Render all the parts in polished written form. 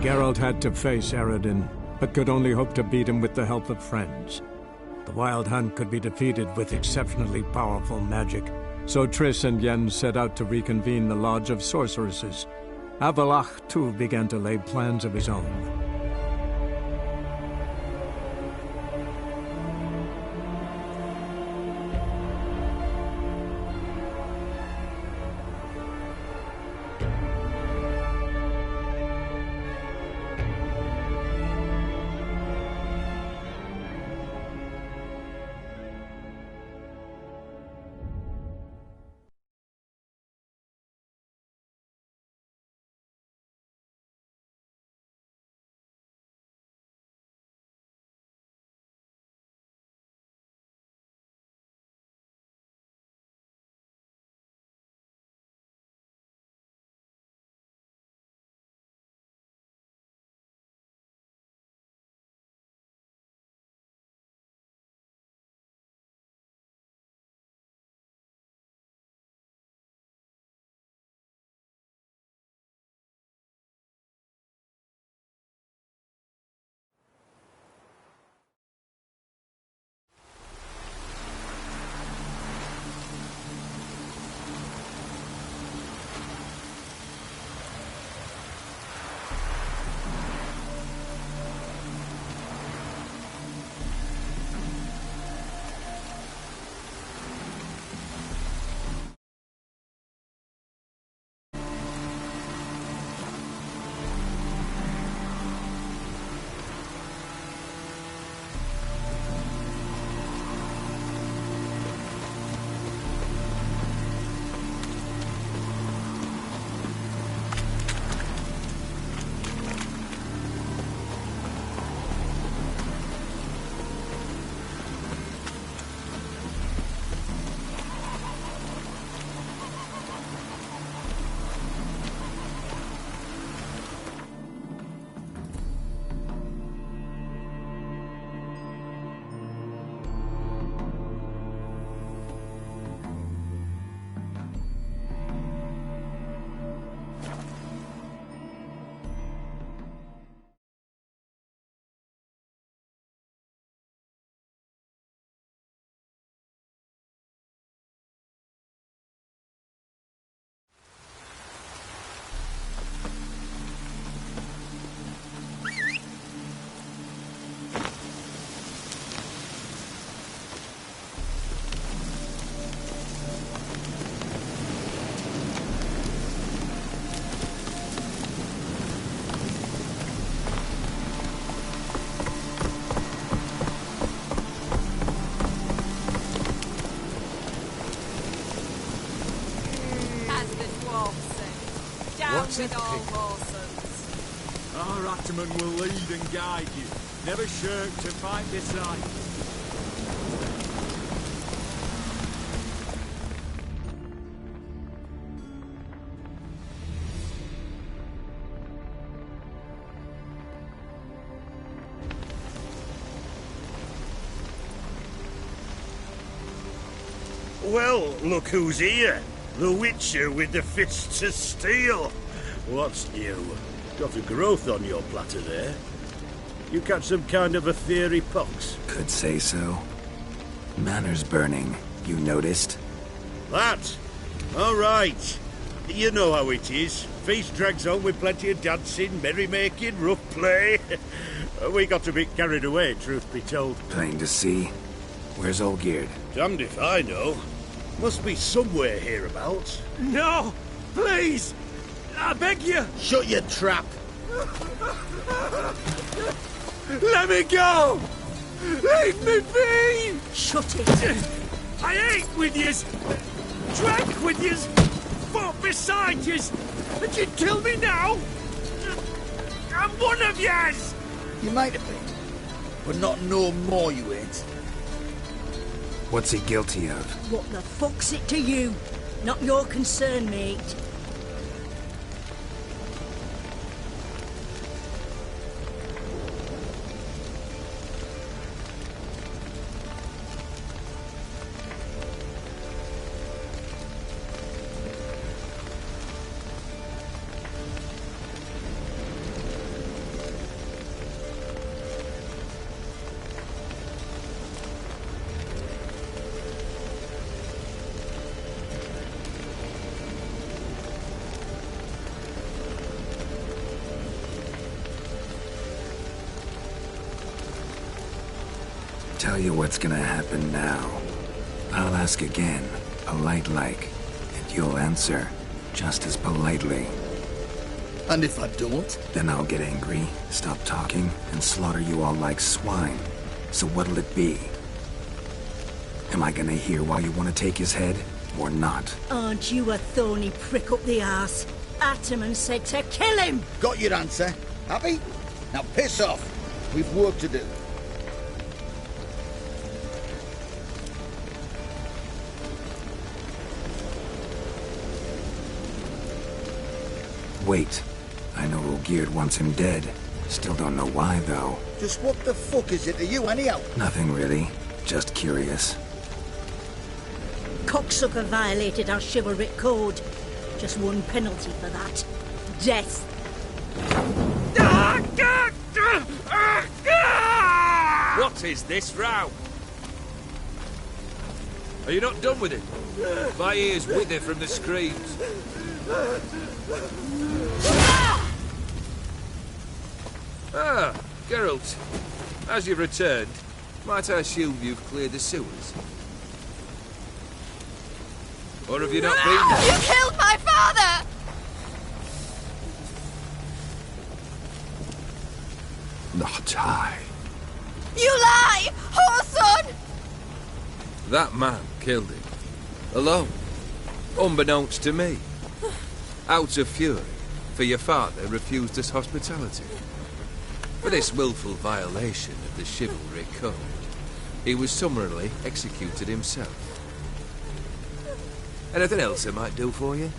Geralt had to face Eredin, but could only hope to beat him with the help of friends. The Wild Hunt could be defeated with exceptionally powerful magic, so Triss and Yen set out to reconvene the Lodge of Sorceresses. Avallac'h, too, began to lay plans of his own. With all Rawsons. Our Ataman will lead and guide you. Never shirk to fight beside. Well, look who's here. The Witcher with the fists of steel. What's new? Got a growth on your platter there. You catch some kind of a theory pox? Could say so. Manor's burning. You noticed? That? All right. You know how it is. Feast drags on with plenty of dancing, merrymaking, rough play. We got a bit carried away, truth be told. Plain to see. Where's Olgierd? Damned if I know. Must be somewhere hereabouts. No! Please! I beg you! Shut your trap! Let me go! Leave me be! Shut it! I ate with yous! Drank with yous! Fought beside yous! And you'd kill me now? I'm one of yous! You might have been, but not no more you ain't. What's he guilty of? What the fuck's it to you? Not your concern, mate. tell you what's gonna happen now. I'll ask again, polite-like, and you'll answer just as politely. And if I don't? Then I'll get angry, stop talking, and slaughter you all like swine. So what'll it be? Am I gonna hear why you want to take his head, or not? Aren't you a thorny prick up the arse? Ataman said to kill him! Got your answer. Happy? Now piss off. We've work to do. Wait. I know Olgierd wants him dead. Still don't know why, though. Just what the fuck is it to you, anyhow? Nothing really. Just curious. Cocksucker violated our chivalric code. Just one penalty for that. Death. What is this row? Are you not done with it? My ears wither from the screams. Ah, Geralt. As you've returned, might I assume you've cleared the sewers? Or have you not been there? You killed my father! Not I. You lie! Whoreson! That man killed him. Alone. Unbeknownst to me. Out of fury, for your father refused us hospitality. For this willful violation of the chivalry code, he was summarily executed himself. Anything else I might do for you?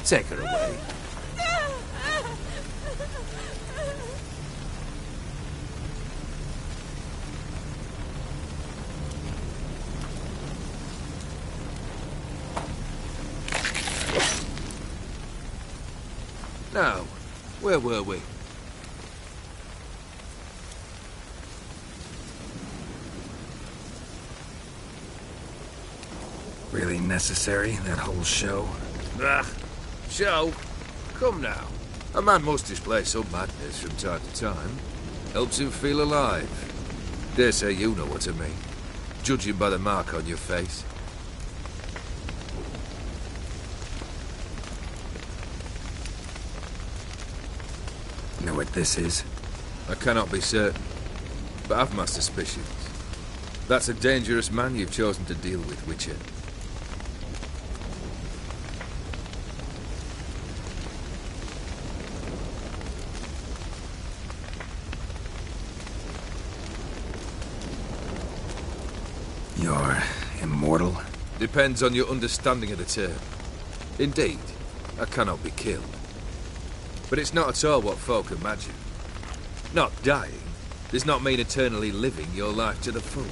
Take her away. Now, where were we? Really necessary, that whole show? Ah, show? Come now. A man must display some madness from time to time. Helps him feel alive. Dare say you know what I mean. Judging by the mark on your face. Know what this is? I cannot be certain, but I've my suspicions. That's a dangerous man you've chosen to deal with, Witcher. You're immortal? Depends on your understanding of the term. Indeed, I cannot be killed. But it's not at all what folk imagine. Not dying does not mean eternally living your life to the full.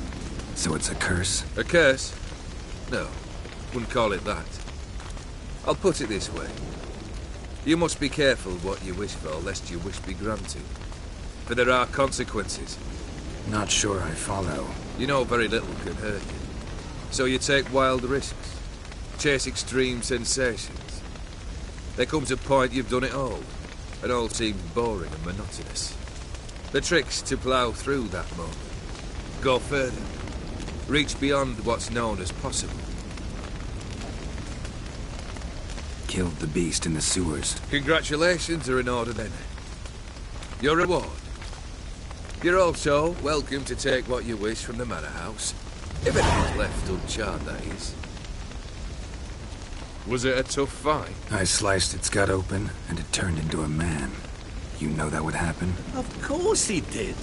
So it's a curse? A curse? No, wouldn't call it that. I'll put it this way. You must be careful what you wish for, lest your wish be granted. For there are consequences. Not sure I follow. You know very little can hurt you. So you take wild risks. Chase extreme sensations. There comes a point you've done it all. And all seems boring and monotonous. The trick's to plough through that moment. Go further. Reach beyond what's known as possible. Killed the beast in the sewers. Congratulations are in order then. Your reward. You're also welcome to take what you wish from the manor house. If it is left uncharred, that is. Was it a tough fight? I sliced its gut open, and it turned into a man. You know that would happen? Of course he did.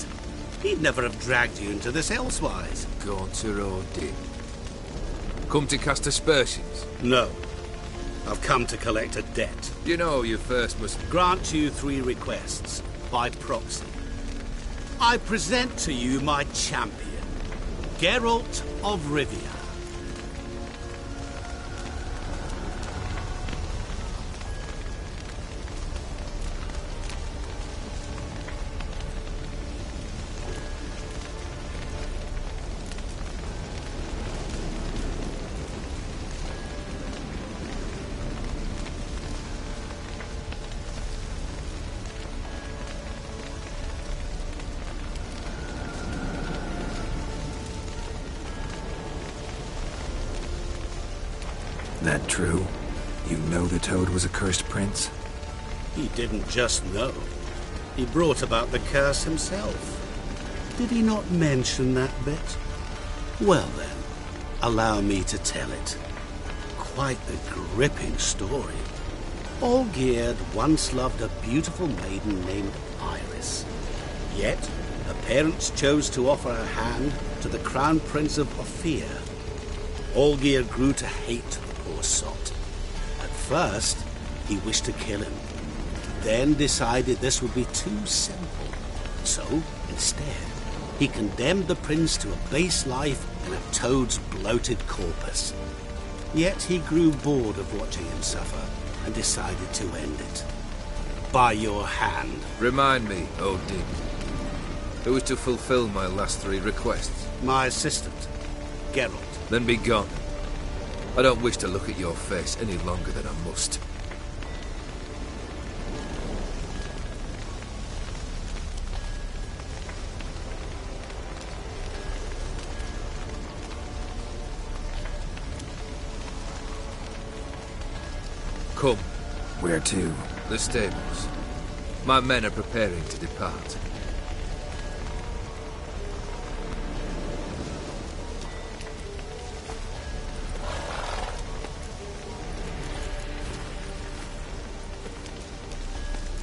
He'd never have dragged you into this elsewise. Gauntero did. Come to cast aspersions? No. I've come to collect a debt. You know you first must Grant you 3 requests, by proxy. I present to you my champion, Geralt of Rivia. that true? You know the Toad was a cursed prince? He didn't just know. He brought about the curse himself. Did he not mention that bit? Well then, allow me to tell it. Quite the gripping story. Olgierd once loved a beautiful maiden named Iris. Yet, her parents chose to offer her hand to the Crown Prince of Ophir. Olgierd grew to hate the poor sot. At first, he wished to kill him, then decided this would be too simple. So, instead, he condemned the prince to a base life in a toad's bloated corpus. Yet he grew bored of watching him suffer and decided to end it. By your hand. Remind me, Odin. Who is to fulfill my last 3 requests? My assistant, Geralt. Then be gone. I don't wish to look at your face any longer than I must. Come. Where to? The stables. My men are preparing to depart.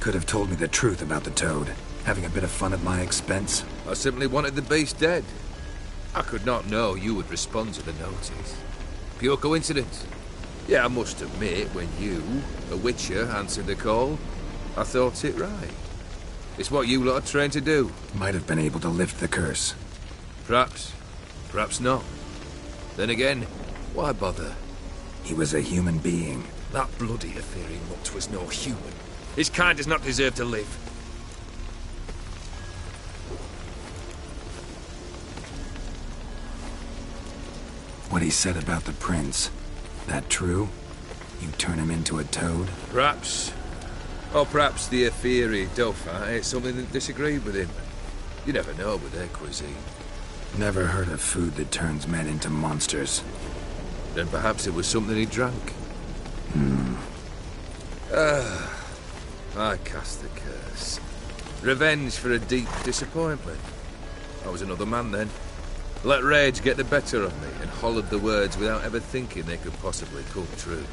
Could have told me the truth about the Toad, having a bit of fun at my expense. I simply wanted the beast dead. I could not know you would respond to the notice. Pure coincidence. Yeah, I must admit, when you, a witcher, answered the call, I thought it right. It's what you lot are trained to do. Might have been able to lift the curse. Perhaps. Perhaps not. Then again, why bother? He was a human being. That bloody Ethereal mutt was no human. His kind does not deserve to live. What he said about the prince, that true? You turn him into a toad? Perhaps. Or perhaps the Ethereal Dauphin ate something that disagreed with him. You never know with their cuisine. Never heard of food that turns men into monsters. Then perhaps it was something he drank. I cast the curse. Revenge for a deep disappointment. I was another man then. Let rage get the better of me and hollered the words without ever thinking they could possibly come true.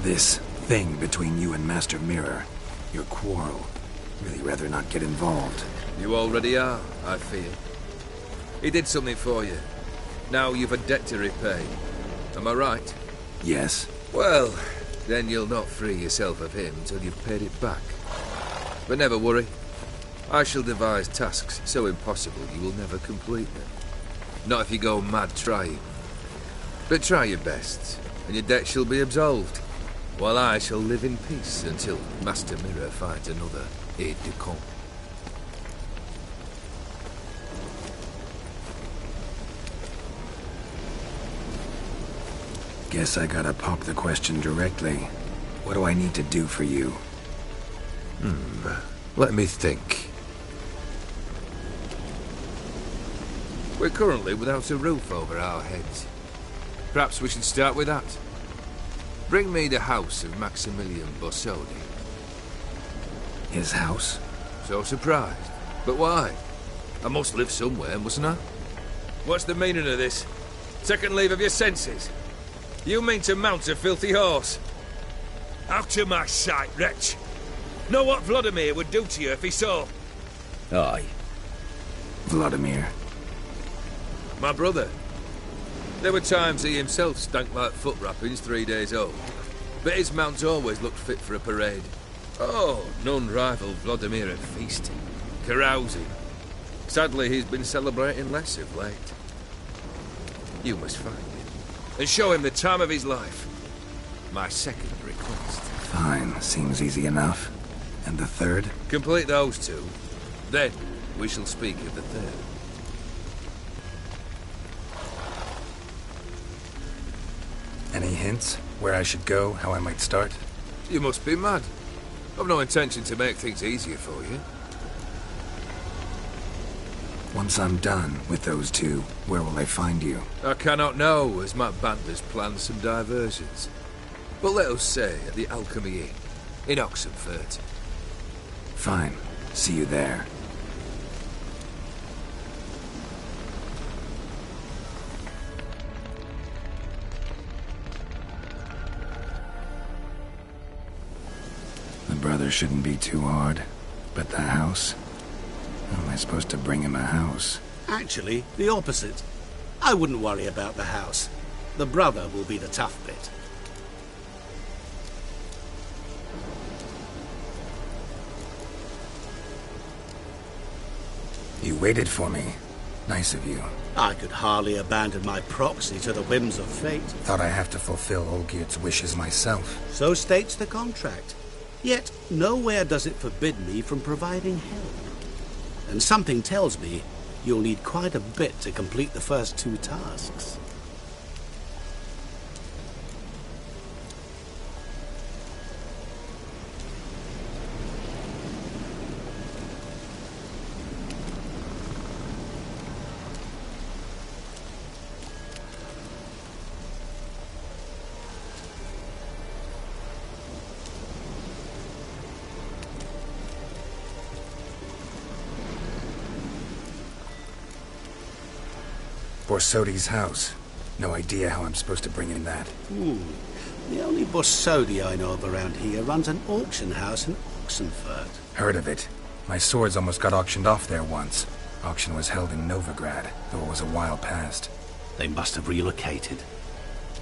This thing between you and Master Mirror, your quarrel, really rather not get involved. You already are, I fear. He did something for you. Now you've a debt to repay. Am I right? Yes. Well, then you'll not free yourself of him till you've paid it back. But never worry. I shall devise tasks so impossible you will never complete them. Not if you go mad trying. But try your best, and your debt shall be absolved, while I shall live in peace until Master Mirror finds another aide-de-camp. Guess I gotta pop the question directly. What do I need to do for you? Let me think. We're currently without a roof over our heads. Perhaps we should start with that. Bring me the house of Maximilian Bossoni. His house? So surprised. But why? I must live somewhere, mustn't I? What's the meaning of this? Second leave of your senses? You mean to mount a filthy horse? Out of my sight, wretch! Know what Vladimir would do to you if he saw? Aye. Vladimir. My brother. There were times he himself stank like foot wrappings 3 days old. But his mount always looked fit for a parade. Oh, none rival Vladimir at feasting, carousing. Sadly, he's been celebrating less of late. You must find him and show him the time of his life. My second request. Fine, seems easy enough. And the third? Complete those two. Then we shall speak of the third. Any hints? Where I should go, how I might start? You must be mad. I've no intention to make things easier for you. Once I'm done with those two, where will I find you? I cannot know, as my banders plan some diversions. But let us say at the Alchemy Inn, in Oxenfurt. Fine. See you there. The brother shouldn't be too hard. But the house? How am I supposed to bring him a house? Actually, the opposite. I wouldn't worry about the house. The brother will be the tough bit. You waited for me. Nice of you. I could hardly abandon my proxy to the whims of fate. Thought I have to fulfill Olgierd's wishes myself. So states the contract. Yet, nowhere does it forbid me from providing help. And something tells me you'll need quite a bit to complete the first two tasks. Borsodi's house. No idea how I'm supposed to bring in that. The only Borsodi I know of around here runs an auction house in Oxenfurt. Heard of it. My swords almost got auctioned off there once. Auction was held in Novigrad, though it was a while past. They must have relocated.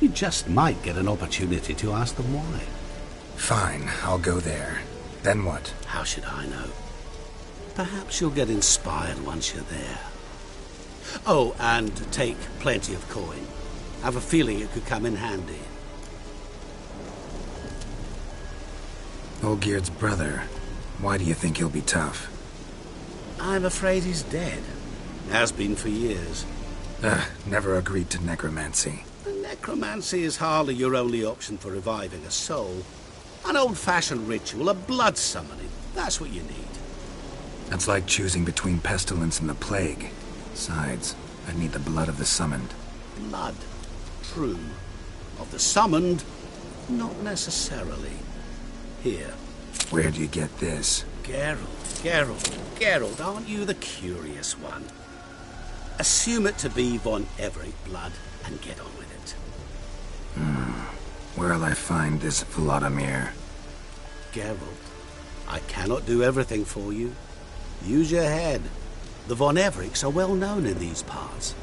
You just might get an opportunity to ask them why. Fine, I'll go there. Then what? How should I know? Perhaps you'll get inspired once you're there. Oh, and take plenty of coin. Have a feeling it could come in handy. Olgierd's brother. Why do you think he'll be tough? I'm afraid he's dead. Has been for years. Never agreed to necromancy. Necromancy is hardly your only option for reviving a soul. An old-fashioned ritual, a blood summoning. That's what you need. That's like choosing between pestilence and the plague. Besides, I need the blood of the summoned. Blood. True. Of the summoned, not necessarily. Here. Where do you get this? Geralt, aren't you the curious one? Assume it to be von Everett blood and get on with it. Where'll I find this Vladimir? Geralt, I cannot do everything for you. Use your head. The von Evericks are well known in these parts.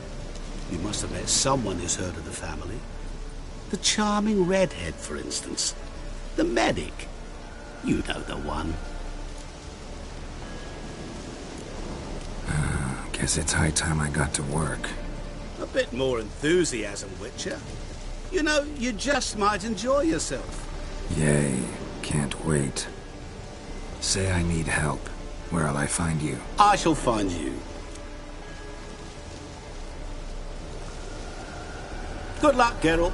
You must have met someone who's heard of the family. The charming redhead, for instance. The medic. You know the one. Guess it's high time I got to work. A bit more enthusiasm, Witcher. You know, you just might enjoy yourself. Yay, can't wait. Say I need help. Where'll I find you? I shall find you. Good luck, Geralt.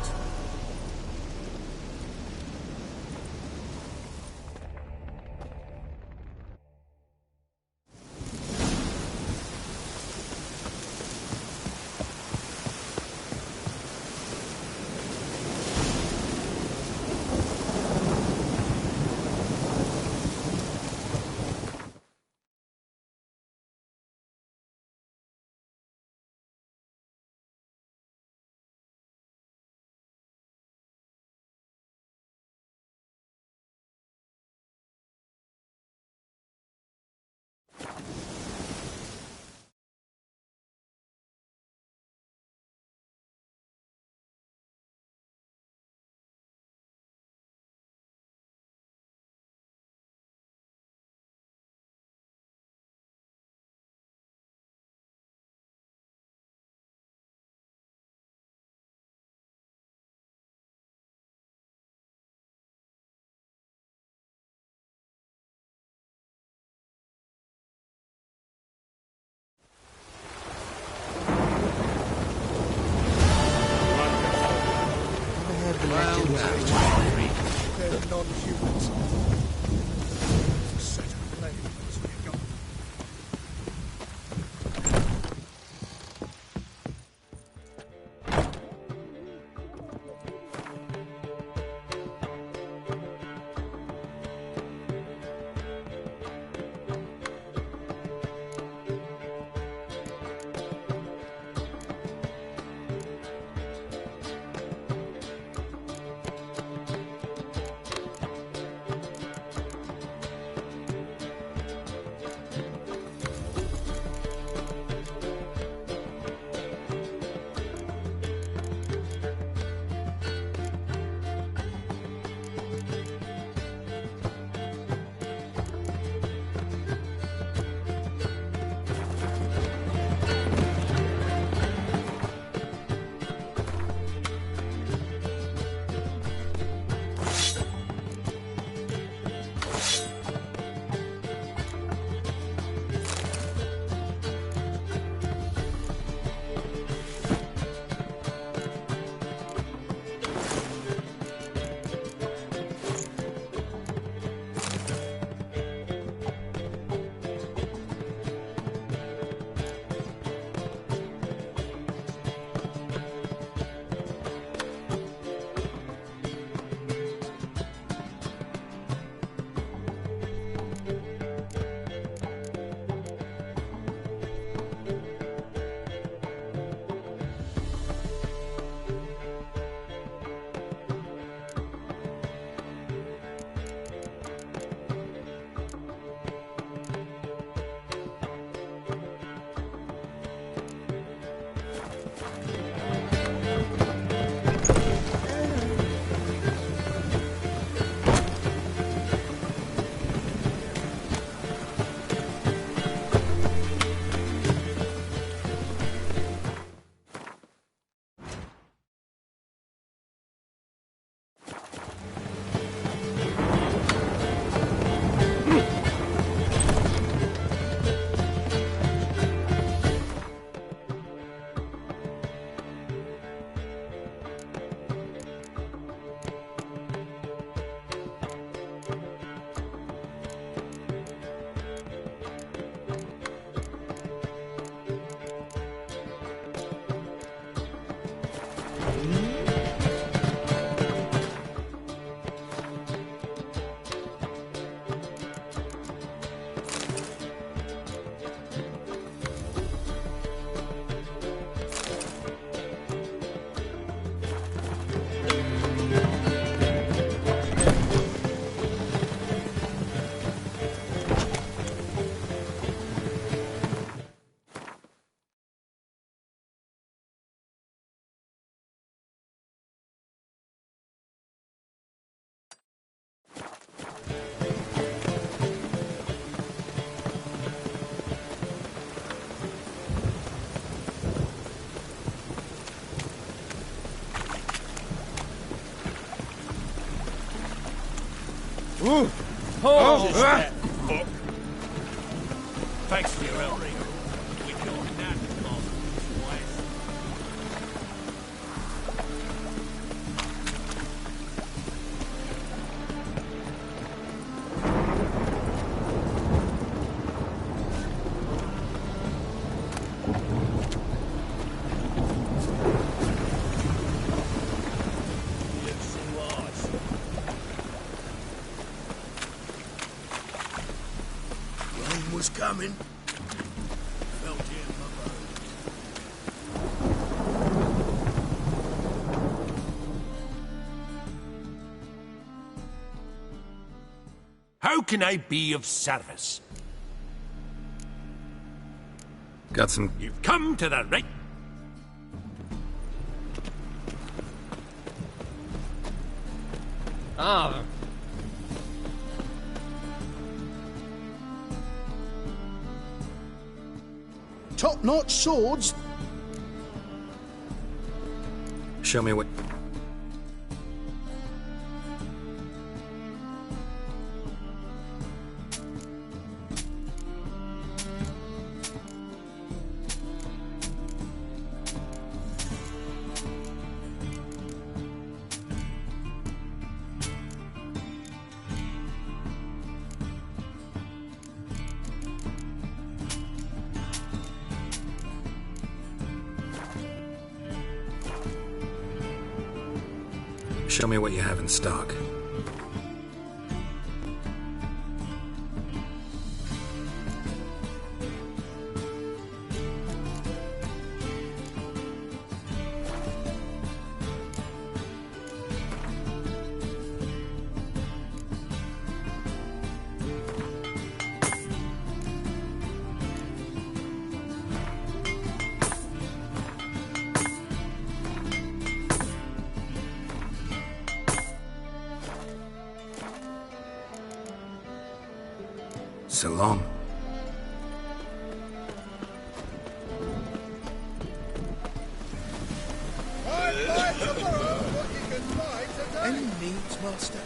non-humans. Such a plague as we've got. Ooh! Oh, that book. Thanks for your help, Rico. We got that twice. Was coming. Felt it in my bones. How can I be of service? Got some... You've come to the right... Ah. Top-notch swords. Show me what... Show me what you have in stock. So long. Any needs, Master?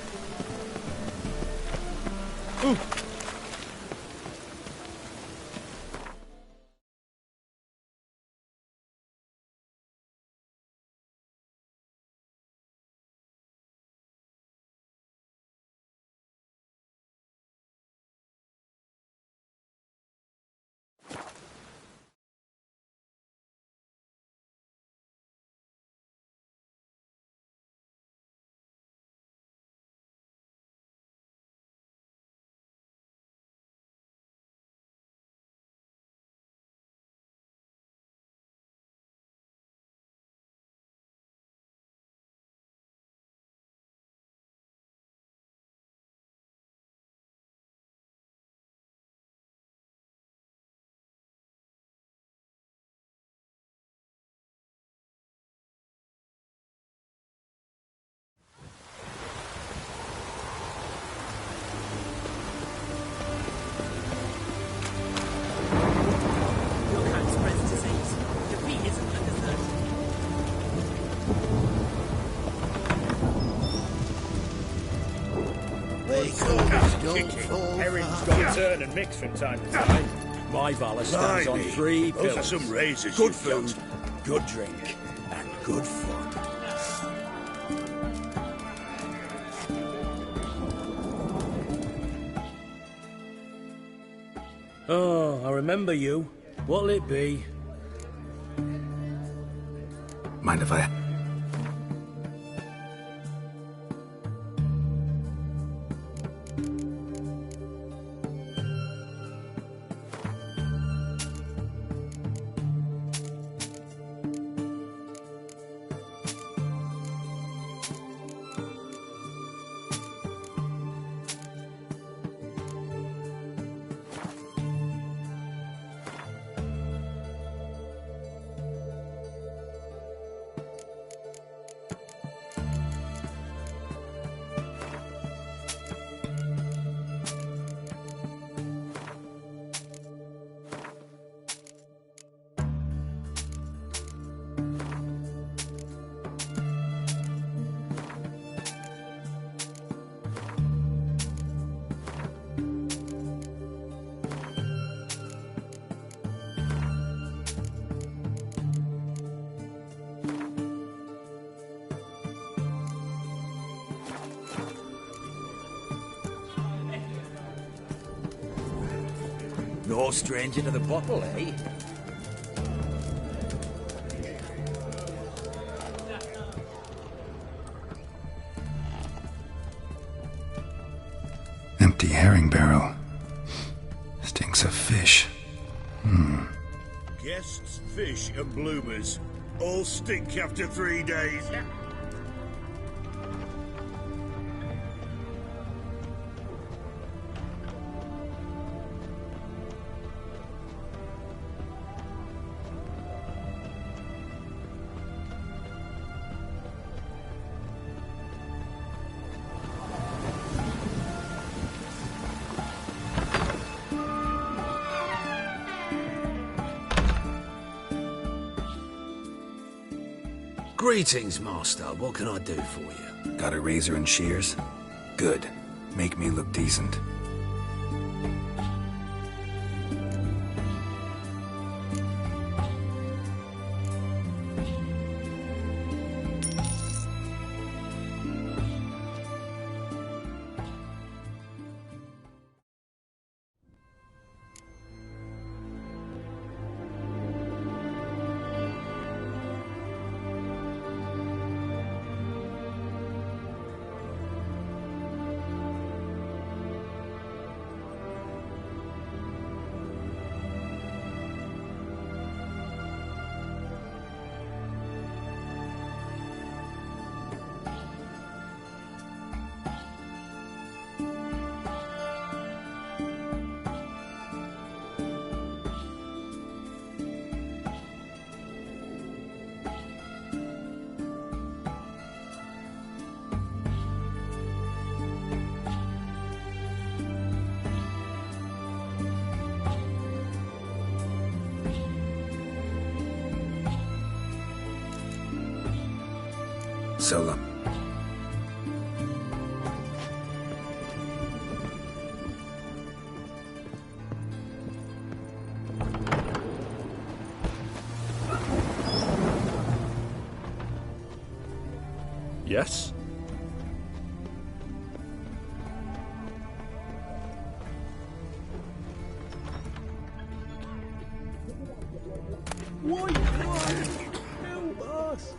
Herring's got to turn and mix from time to time. My Valor stands on three Those pillars. are some razors. Good you've food, got. good drink, and good fun. Oh, I remember you. What'll it be? Mind if I... No stranger to the bottle, eh? Empty herring barrel. Stinks of fish. Guests, fish, and bloomers all stink after 3 days. Greetings, Master. What can I do for you? Got a razor and shears? Good. Make me look decent. Solo. Yes? White Knight! Help us!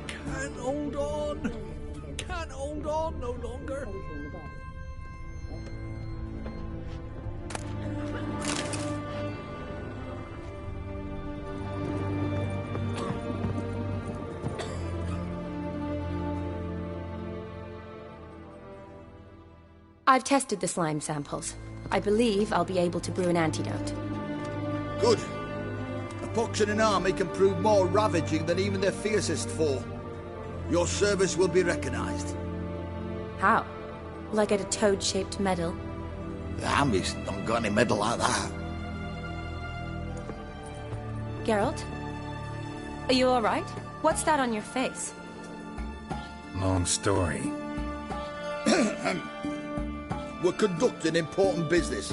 Can't hold on! Can't hold on no longer! I've tested the slime samples. I believe I'll be able to brew an antidote. Good. A pox in an army can prove more ravaging than even their fiercest foe. Your service will be recognized. How? Will I get a toad-shaped medal? The army's not got any medal like that. Geralt? Are you alright? What's that on your face? Long story. We're conducting important business.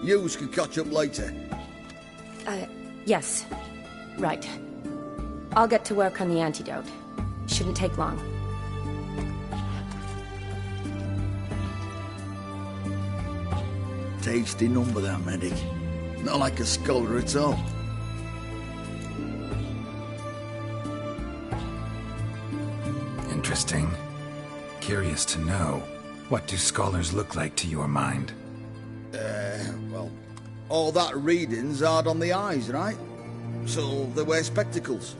Yous can catch up later. Yes. Right. I'll get to work on the antidote. Shouldn't take long. Tasty number, that medic. Not like a scholar at all. Interesting. Curious to know. What do scholars look like to your mind? Well, all that reading's hard on the eyes, right? So they wear spectacles.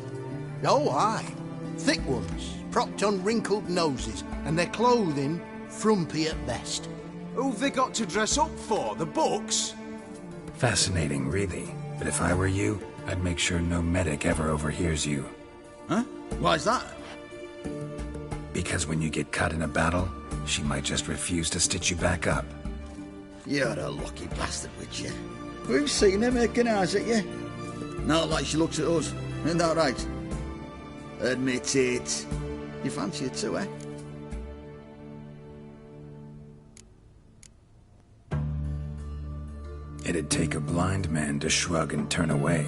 Oh, aye. Thick ones, propped on wrinkled noses, and their clothing frumpy at best. Who've they got to dress up for? The books? Fascinating, really. But if I were you, I'd make sure no medic ever overhears you. Huh? Why's that? Because when you get caught in a battle, she might just refuse to stitch you back up. You're a lucky bastard, with you. We've seen her making eyes at you. Not like she looks at us. Isn't that right? Admit it. You fancy her too, eh? It'd take a blind man to shrug and turn away.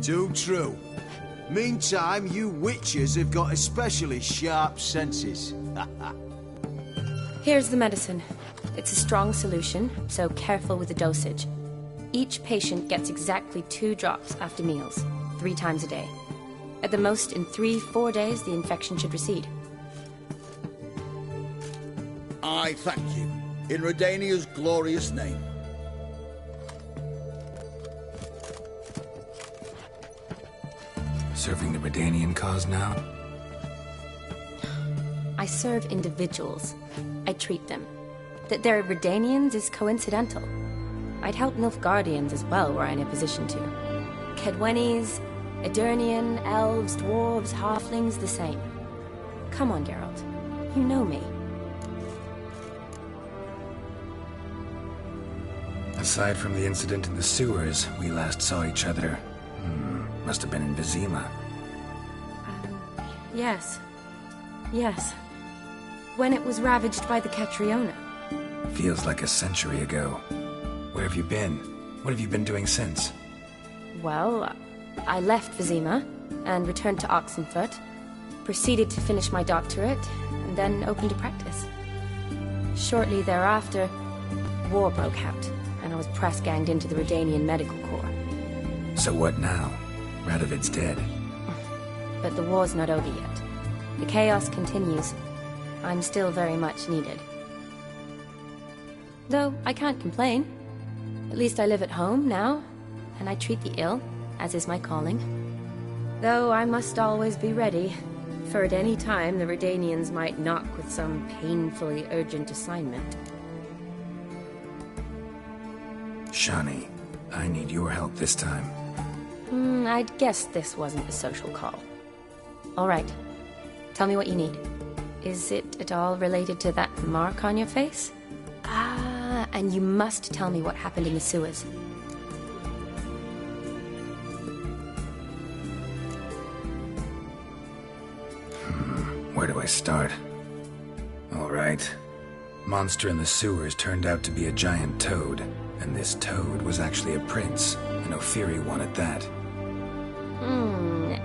Too true. Meantime, you witches have got especially sharp senses. Here's the medicine. It's a strong solution, so careful with the dosage. Each patient gets exactly 2 drops after meals, 3 times a day. At the most, in 3-4 days, the infection should recede. I thank you. In Redania's glorious name. Serving the Redanian cause now? I serve individuals. I treat them. That they're Redanians is coincidental. I'd help Nilfgaardians as well were I in a position to. Kedwenis, Edirnian, elves, dwarves, halflings, the same. Come on, Geralt. You know me. Aside from the incident in the sewers, we last saw each other. Must have been in Vizima. Yes. Yes. When it was ravaged by the Catriona. Feels like a century ago. Where have you been? What have you been doing since? Well, I left Vizima and returned to Oxenfurt, proceeded to finish my doctorate, and then opened a practice. Shortly thereafter, war broke out, and I was press-ganged into the Redanian Medical Corps. So what now? Radovid's dead. But the war's not over yet. The chaos continues. I'm still very much needed. Though I can't complain. At least I live at home now, and I treat the ill, as is my calling. Though I must always be ready, for at any time the Redanians might knock with some painfully urgent assignment. Shani, I need your help this time. I'd guessed this wasn't a social call. All right. Tell me what you need. Is it at all related to that mark on your face? Ah, and you must tell me what happened in the sewers. Where do I start? All right. Monster in the sewers turned out to be a giant toad, and this toad was actually a prince, an Ophiri one at that.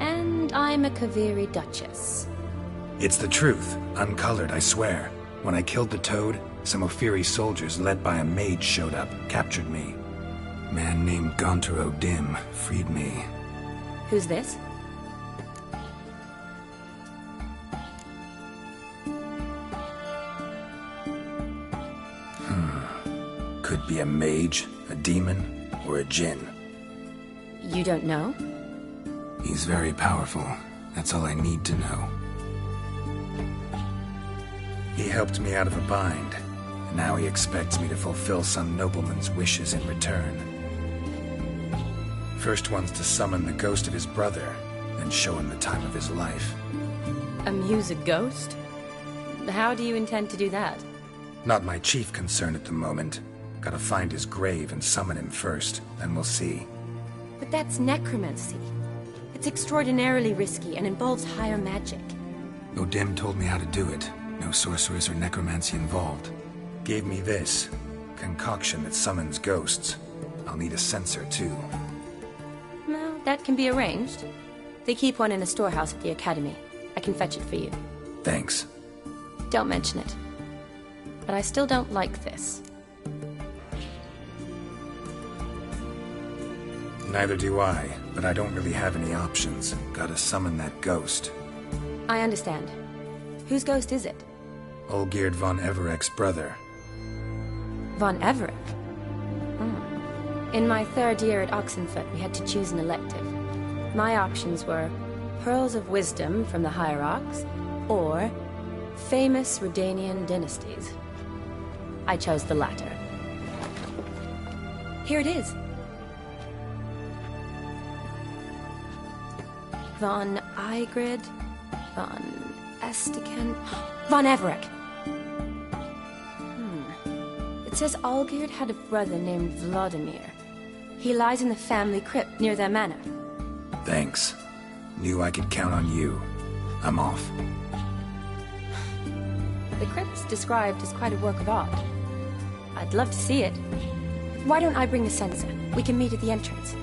And I'm a Kaviri Duchess. It's the truth, uncolored, I swear. When I killed the toad, some Ophiri soldiers led by a mage showed up, captured me. A man named Gontaro Dim freed me. Who's this? Could be a mage, a demon, or a djinn. You don't know? He's very powerful. That's all I need to know. He helped me out of a bind, and now he expects me to fulfill some nobleman's wishes in return. First one's to summon the ghost of his brother, then show him the time of his life. Amuse a ghost? How do you intend to do that? Not my chief concern at the moment. Gotta find his grave and summon him first, then we'll see. But that's necromancy. It's extraordinarily risky and involves higher magic. Odim told me how to do it. No sorcerers or necromancy involved. Gave me this concoction that summons ghosts. I'll need a censer too. Well, that can be arranged. They keep one in a storehouse at the academy. I can fetch it for you. Thanks. Don't mention it. But I still don't like this. Neither do I, but I don't really have any options. Gotta summon that ghost. I understand. Whose ghost is it? Olgierd von Everek's brother. Von Everek? In my third year at Oxenfoot, we had to choose an elective. My options were Pearls of Wisdom from the Hierarchs, or Famous Redanian Dynasties. I chose the latter. Here it is. Von Igrid, Von Estiken, Von Everek. It says Olgierd had a brother named Vladimir. He lies in the family crypt near their manor. Thanks. Knew I could count on you. I'm off. The crypt's described as quite a work of art. I'd love to see it. Why don't I bring the censer? We can meet at the entrance.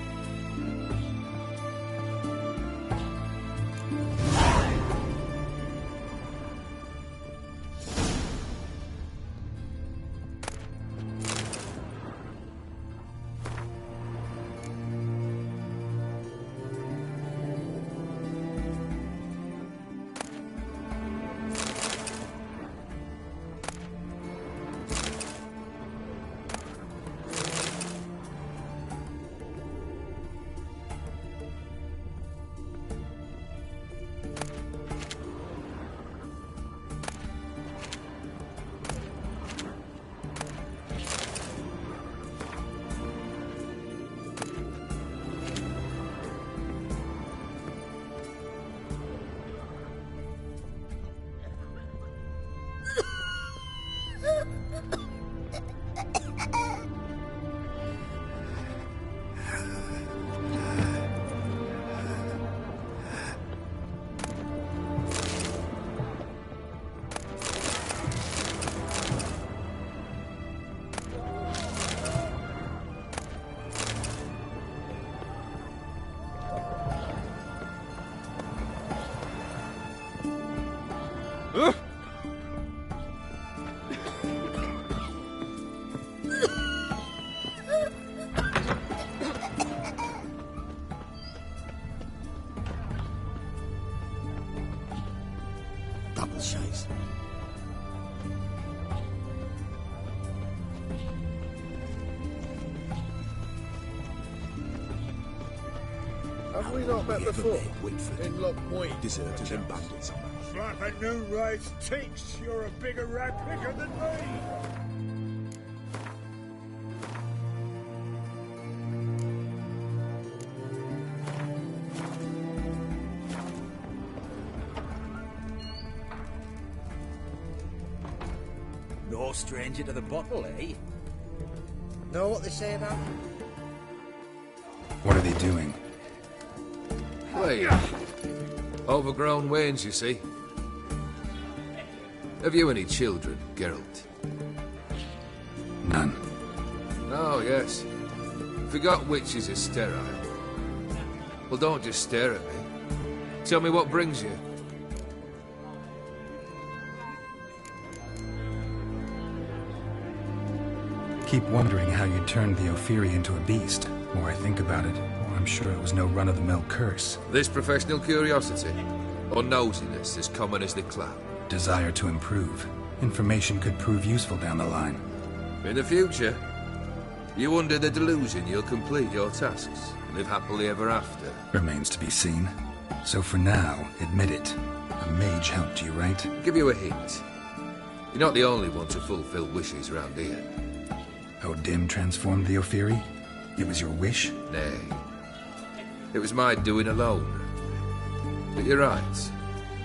Double chase. Have we not met before? In Lock Point. Deserters and bandits. Like a new race tinks, you're a bigger rat picker than me. No stranger to the bottle, eh? Know what they say about him? What are they doing? Playing. Overgrown wains, you see. Have you any children, Geralt? None. Oh, yes. Forgot witches are sterile. Well, don't just stare at me. Tell me what brings you. Keep wondering how you turned the Ophiri into a beast. The more I think about it, the more I'm sure it was no run-of-the-mill curse. This professional curiosity, or nosiness as common as the clap. Desire to improve. Information could prove useful down the line. In the future, you under the delusion you'll complete your tasks, live happily ever after. Remains to be seen. So for now, admit it. A mage helped you, right? Give you a hint. You're not the only one to fulfill wishes round here. O'Dim transformed the Ophiri? It was your wish? Nay. It was my doing alone. But you're right.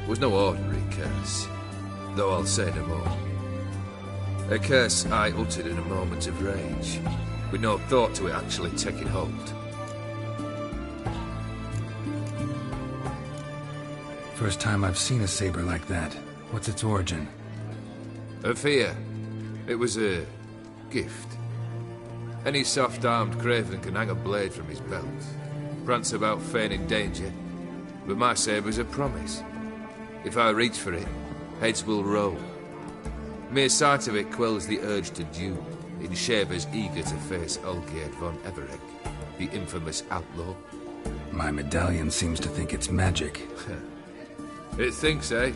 It was no ordinary curse. Though I'll say no more. A curse I uttered in a moment of rage, with no thought to it actually taking hold. First time I've seen a saber like that. What's its origin? A fear. It was a gift. Any soft-armed craven can hang a blade from his belt, prance about feigning danger, but my saber's a promise. If I reach for it, heads will roll. Mere sight of it quells the urge to duel, in shavers eager to face Olgierd von Everegg, the infamous outlaw. My medallion seems to think it's magic. It thinks, eh?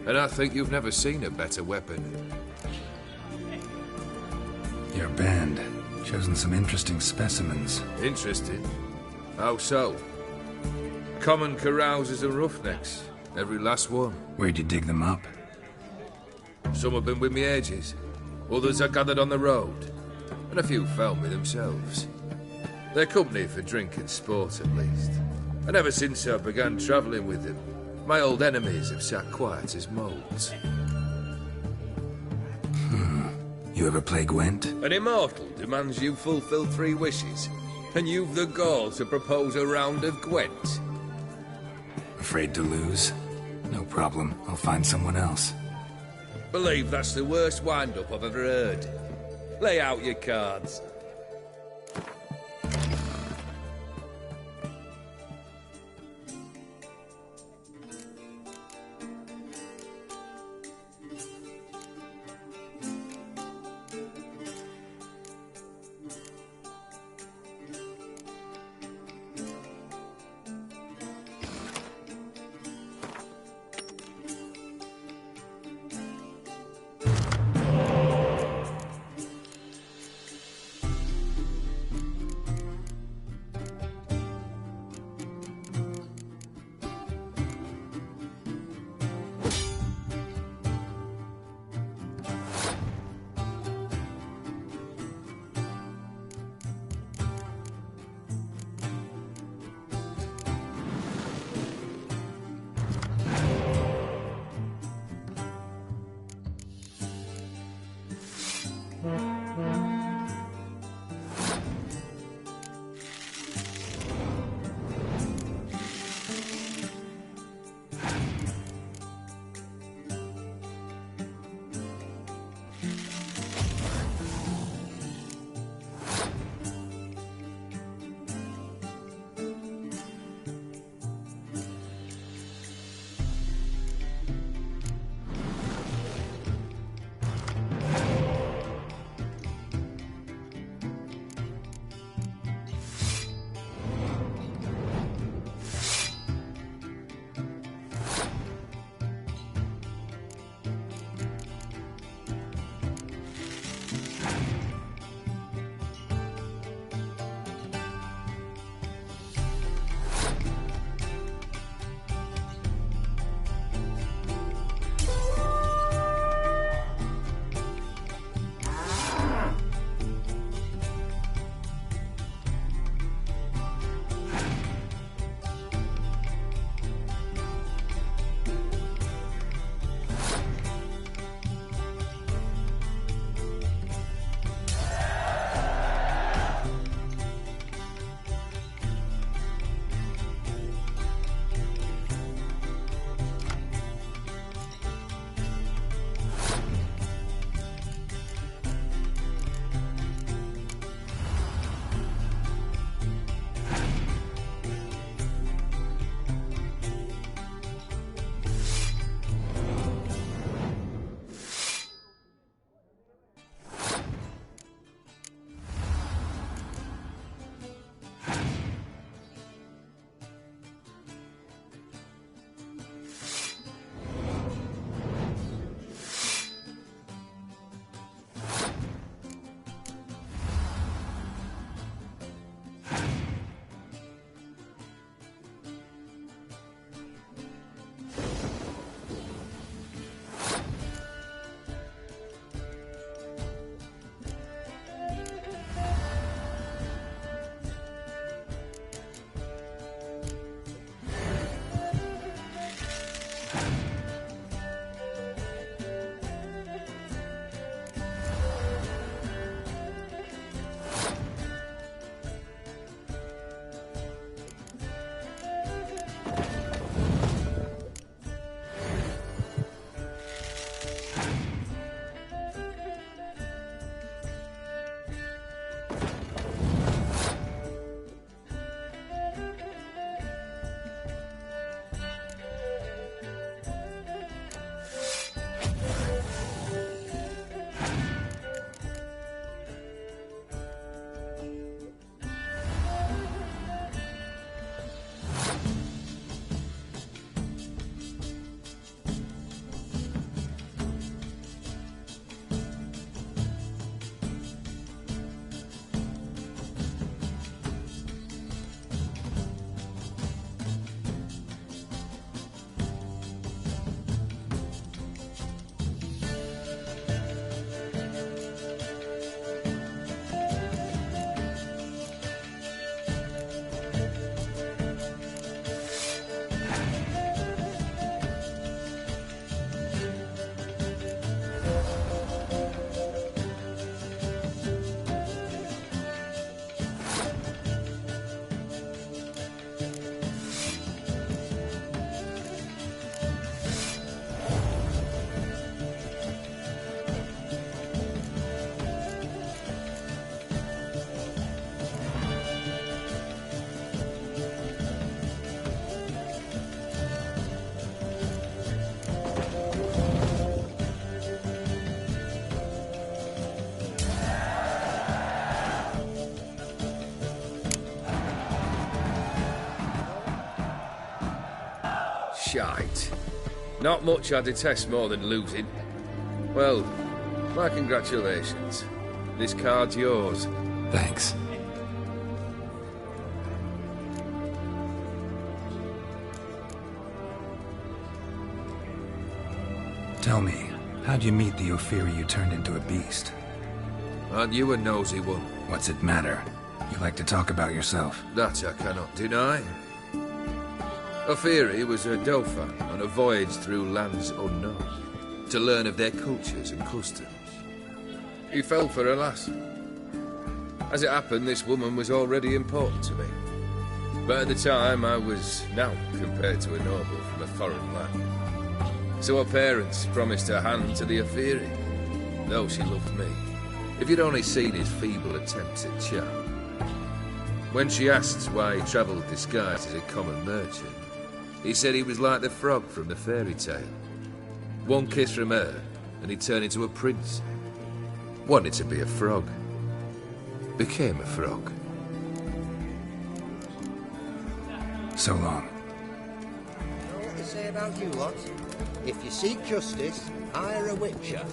And I think you've never seen a better weapon. Your band. Chosen some interesting specimens. Interested? How so? Common carousers and roughnecks. Every last one. Where'd you dig them up? Some have been with me ages. Others I gathered on the road. And a few found me themselves. They're company for drink and sport, at least. And ever since I began travelling with them, my old enemies have sat quiet as moles. You ever play Gwent? An immortal demands you fulfill 3 wishes, and you've the gall to propose a round of Gwent. Afraid to lose? No problem. I'll find someone else. Believe that's the worst wind-up I've ever heard. Lay out your cards. shite. Not much I detest more than losing. Well, my congratulations. This card's yours. Thanks. Tell me, how'd you meet the Ophiri you turned into a beast? Aren't you a nosy one? What's it matter? You like to talk about yourself. That I cannot deny. Ophiri was a Dauphin on a voyage through lands unknown, to learn of their cultures and customs. He fell for a lass. As it happened, this woman was already important to me. But at the time, I was now compared to a noble from a foreign land. So her parents promised her hand to the Ophiri, though she loved me. If you'd only seen his feeble attempts at charm. When she asked why he travelled disguised as a common merchant, he said he was like the frog from the fairy tale. One kiss from her, and he turned into a prince. Wanted to be a frog. Became a frog. So long. You know what they say about you lot? If you seek justice, hire a witcher.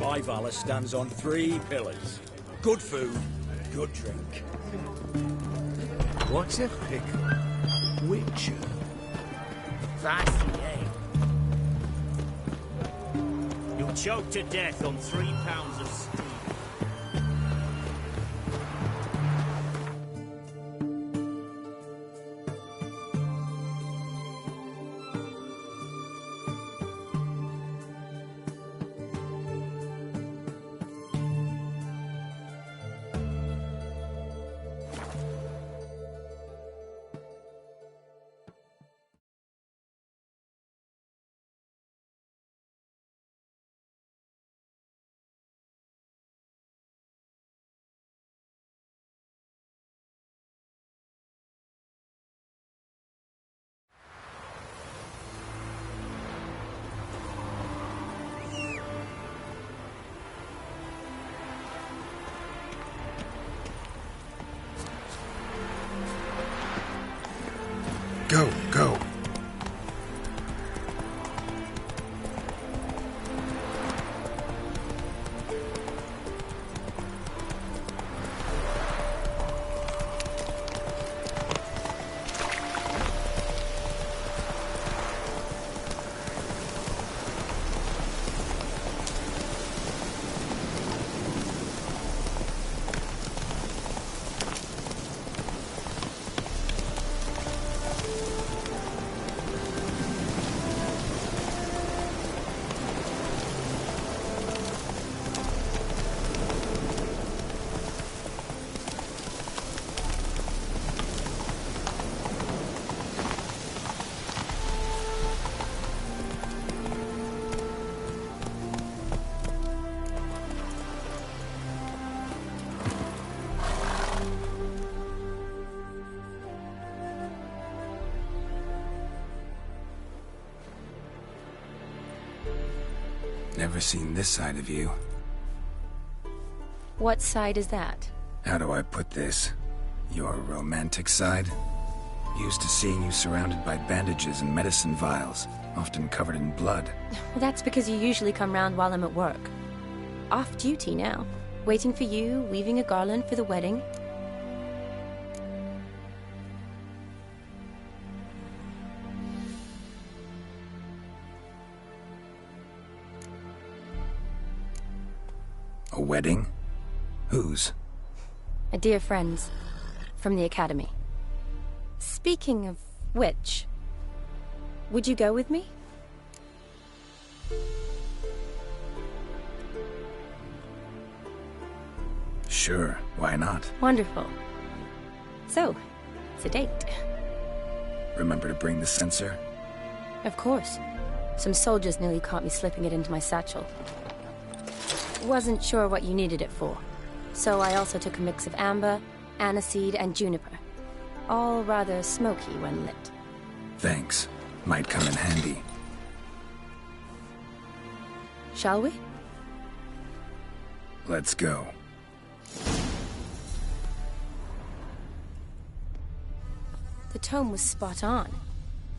My Valor stands on 3 pillars. Good food, good drink. What's a pickle? Witcher. Fancy, eh? You'll choke to death on 3 pounds of stew. Go, go. Never seen this side of you. What side is that? How do I put this? Your romantic side? Used to seeing you surrounded by bandages and medicine vials, often covered in blood. Well, that's because you usually come round while I'm at work. Off duty now. Waiting for you, weaving a garland for the wedding. A wedding? Whose? A dear friend's. From the Academy. Speaking of which, would you go with me? Sure, why not? Wonderful. So, it's a date. Remember to bring the censer? Of course. Some soldiers nearly caught me slipping it into my satchel. Wasn't sure what you needed it for, so I also took a mix of amber, aniseed, and juniper. All rather smoky when lit. Thanks. Might come in handy. Shall we? Let's go. The tome was spot on.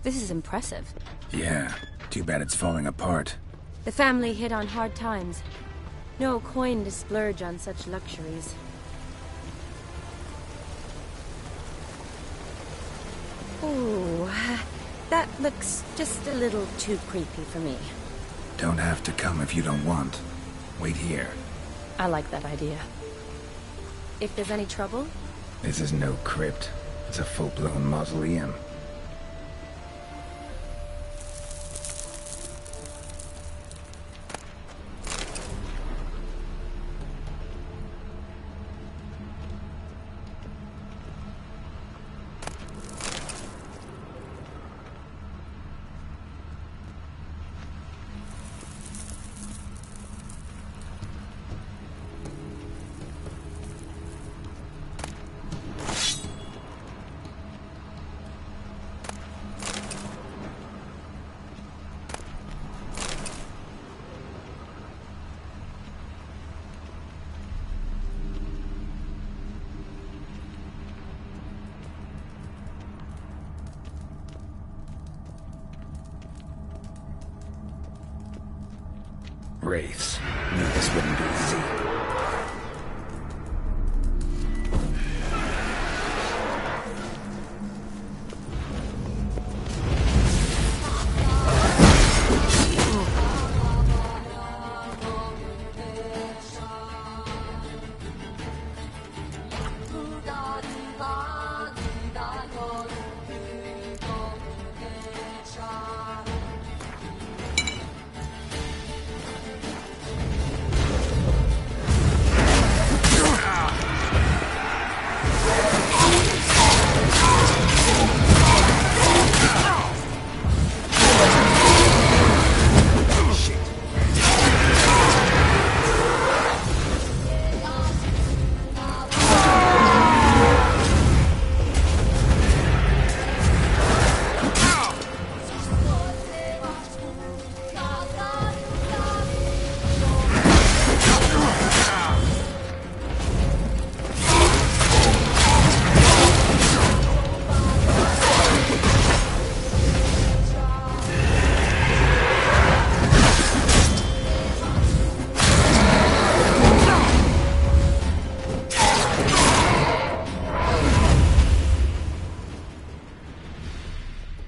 This is impressive. Yeah, too bad it's falling apart. The family hit on hard times. No coin to splurge on such luxuries. Ooh, that looks just a little too creepy for me. Don't have to come if you don't want. Wait here. I like that idea. If there's any trouble? This is no crypt. It's a full-blown mausoleum. Wraiths. Knew this wouldn't be easy.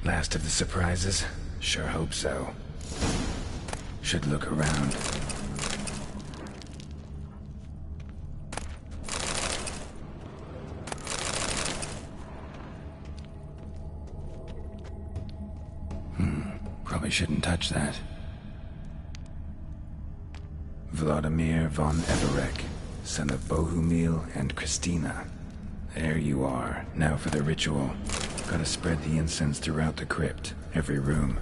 Last of the surprises? Sure hope so. Should look around. Probably shouldn't touch that. Vladimir von Everek, son of Bohumil and Christina. There you are. Now for the ritual. Gotta spread the incense throughout the crypt, every room.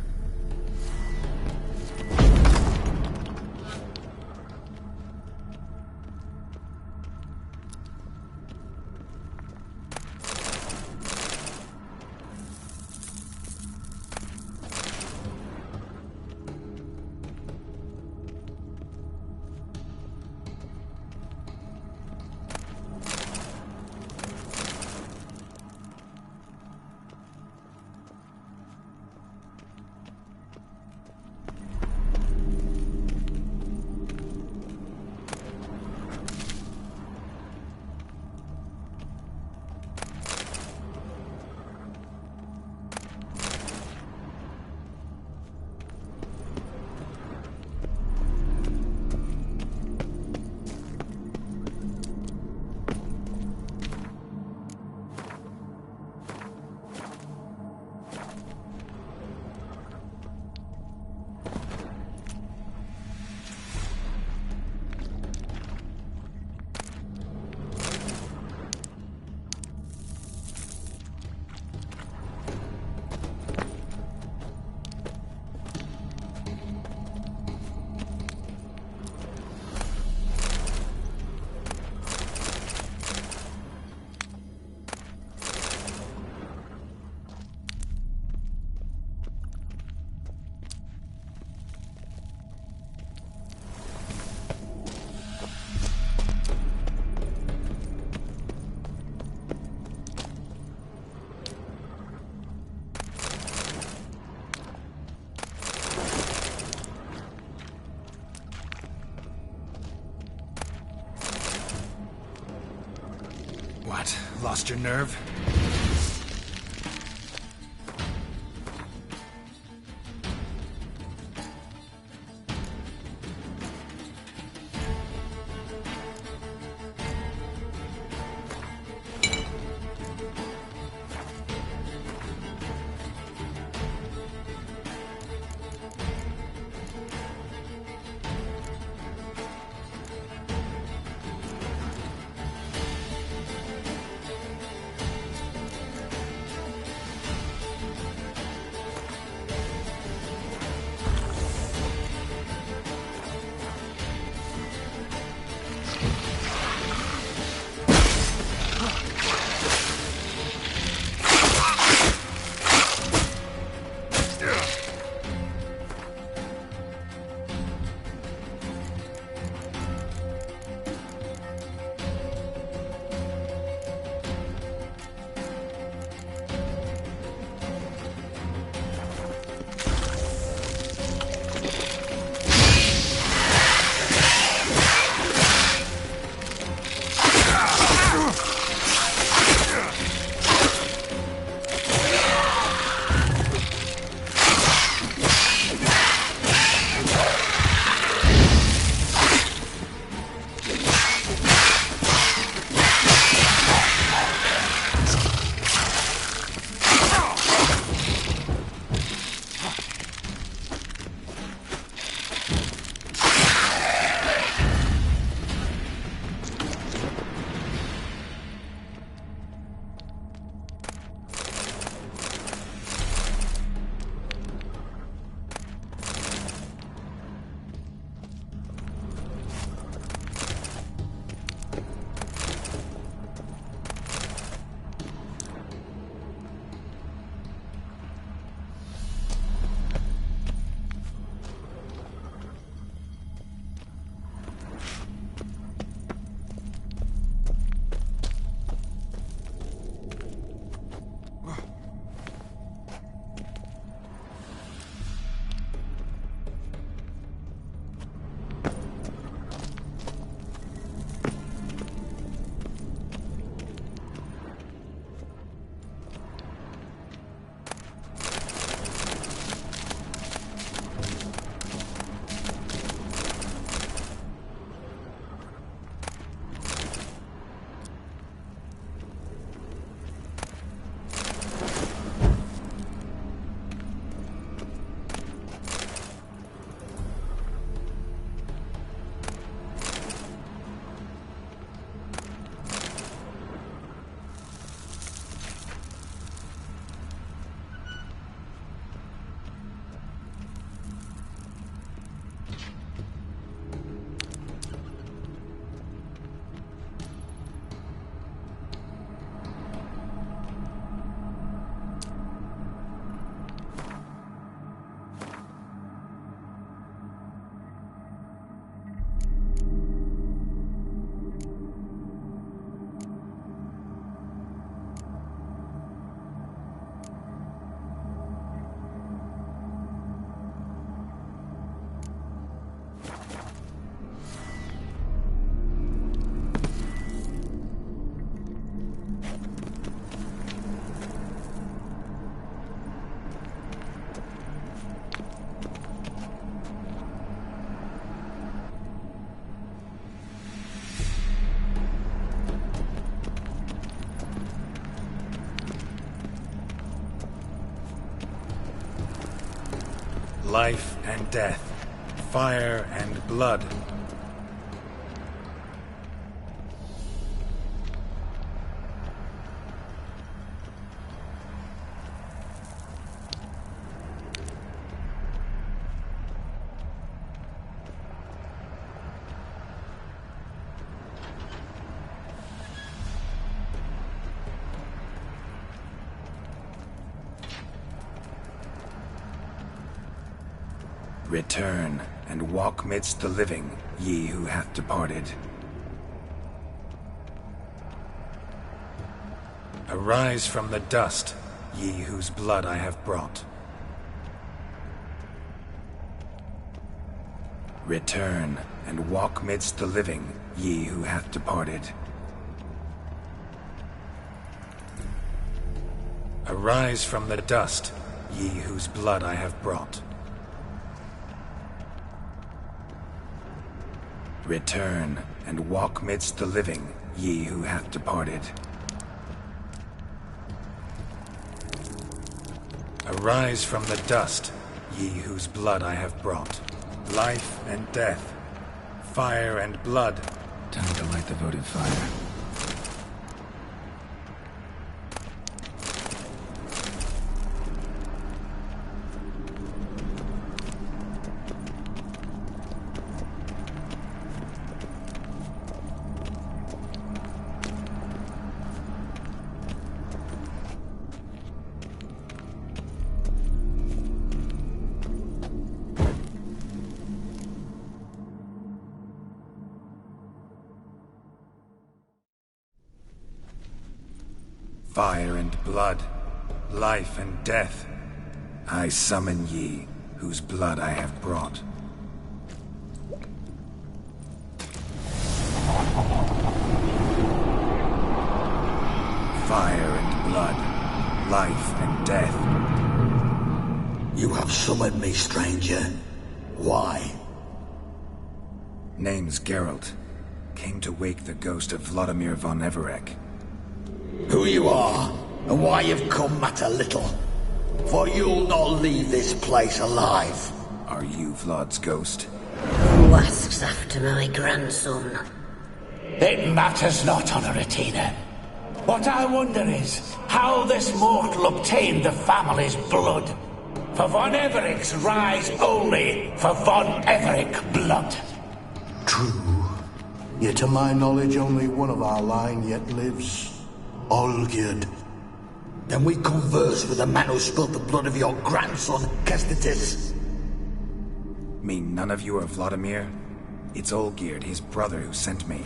Lost your nerve? Life and death, fire and blood. Return, and walk midst the living, ye who hath departed. Arise from the dust, ye whose blood I have brought. Return, and walk midst the living, ye who hath departed. Arise from the dust, ye whose blood I have brought. Return, and walk midst the living, ye who hath departed. Arise from the dust, ye whose blood I have brought. Life and death, fire and blood. Time to light the votive fire. Fire and blood, life and death, I summon ye, whose blood I have brought. Fire and blood, life and death. You have summoned me, stranger. Why? Name's Geralt. Came to wake the ghost of Vladimir von Everec. Who you are, and why you've come matter little. For you'll not leave this place alive. Are you Vlad's ghost? Who asks after my grandson? It matters not, Honoratina. What I wonder is how this mortal obtained the family's blood. For von Everec's rise only for von Everec blood. True. Yet to my knowledge, only one of our line yet lives. Olgierd. Then we converse with the man who spilled the blood of your grandson, Kestetis. Mean none of you are Vladimir? It's Olgierd, his brother, who sent me.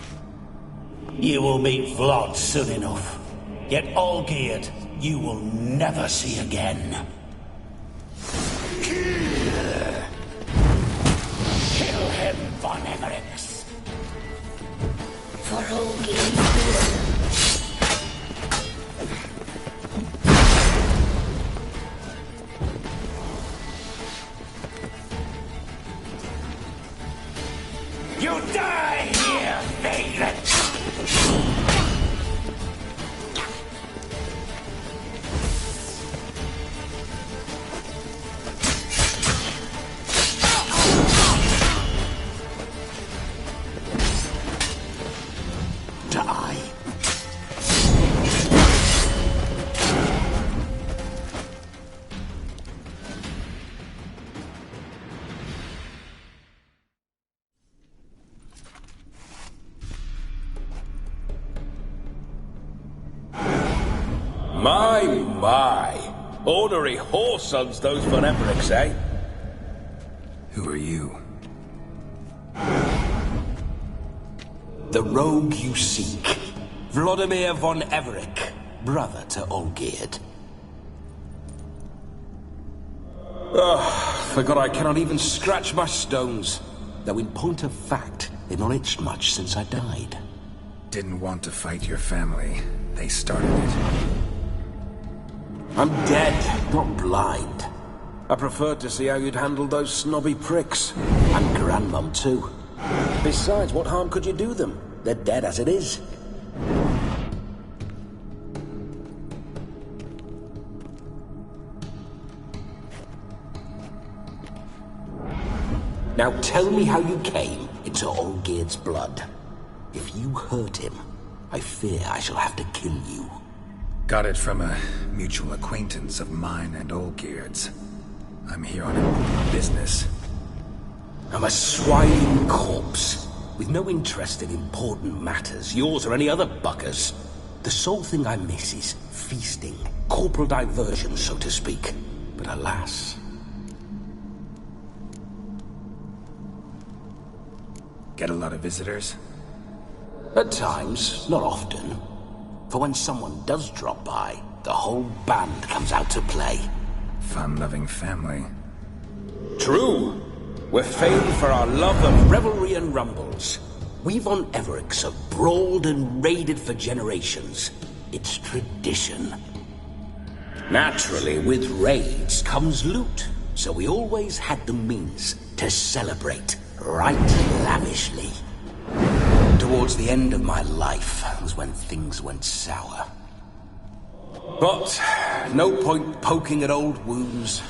You will meet Vlad soon enough. Yet Olgierd, you will never see again. Kill him, von Everec. For Olgierd. You die here, vagrant! Die. My. Ornery whoresons those von Everecs, eh? Who are you? The rogue you seek. Vladimir von Everec, brother to Olgierd. Forgot I cannot even scratch my stones. Though in point of fact, they've not itched much since I died. Didn't want to fight your family. They started it. I'm dead, not blind. I preferred to see how you'd handle those snobby pricks. And Grandmum, too. Besides, what harm could you do them? They're dead as it is. Now tell me how you came into Olgierd's blood. If you hurt him, I fear I shall have to kill you. Got it from a mutual acquaintance of mine and Olgierd's. I'm here on important business. I'm a swine corpse, with no interest in important matters, yours or any other buggers. The sole thing I miss is feasting, corporal diversion, so to speak. But alas... Get a lot of visitors? At times, not often. For when someone does drop by, the whole band comes out to play. Fun-loving family. True. We're famed for our love of revelry and rumbles. We von Everecs have brawled and raided for generations. It's tradition. Naturally, with raids comes loot, so we always had the means to celebrate right lavishly. Towards the end of my life was when things went sour. But no point poking at old wounds.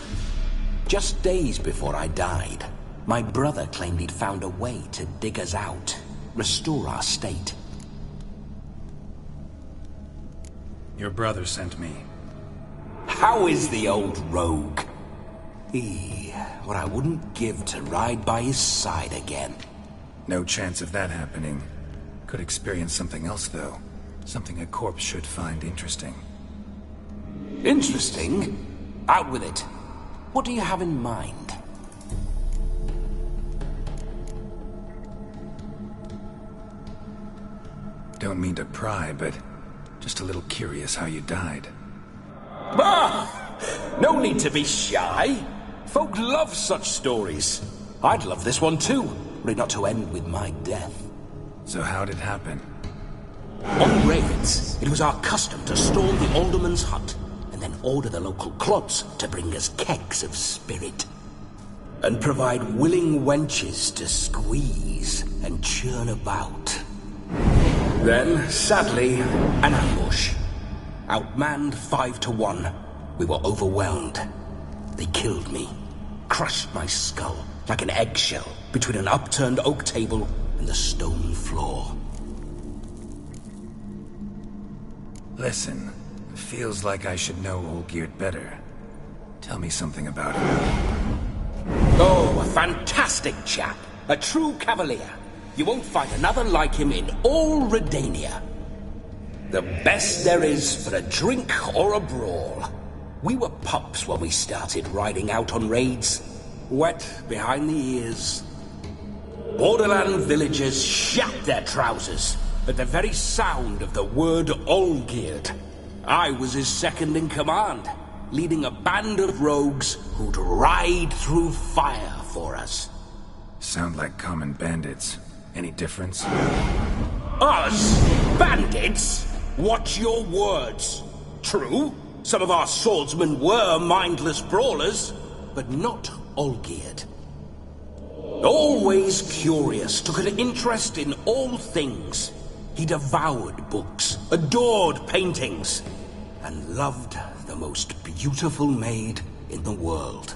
Just days before I died, my brother claimed he'd found a way to dig us out, restore our state. Your brother sent me. How is the old rogue? What I wouldn't give to ride by his side again. No chance of that happening. Could experience something else, though. Something a corpse should find interesting. Interesting? Out with it. What do you have in mind? Don't mean to pry, but just a little curious how you died. Bah! No need to be shy. Folk love such stories. I'd love this one too, were it not to end with my death. So how'd it happen? On raids, it was our custom to storm the alderman's hut, and then order the local clods to bring us kegs of spirit. And provide willing wenches to squeeze and churn about. Then, sadly, an ambush. Outmanned 5 to 1, we were overwhelmed. They killed me, crushed my skull like an eggshell between an upturned oak table and the stone floor. Listen, it feels like I should know Olgierd better. Tell me something about him. Oh, a fantastic chap. A true cavalier. You won't find another like him in all Redania. The best there is for a drink or a brawl. We were pups when we started riding out on raids. Wet behind the ears. Borderland villagers shat their trousers at the very sound of the word Olgierd. I was his second in command, leading a band of rogues who'd ride through fire for us. Sound like common bandits. Any difference? Us? Bandits? Watch your words. True, some of our swordsmen were mindless brawlers, but not Olgierd. Always curious, took an interest in all things. He devoured books, adored paintings, and loved the most beautiful maid in the world.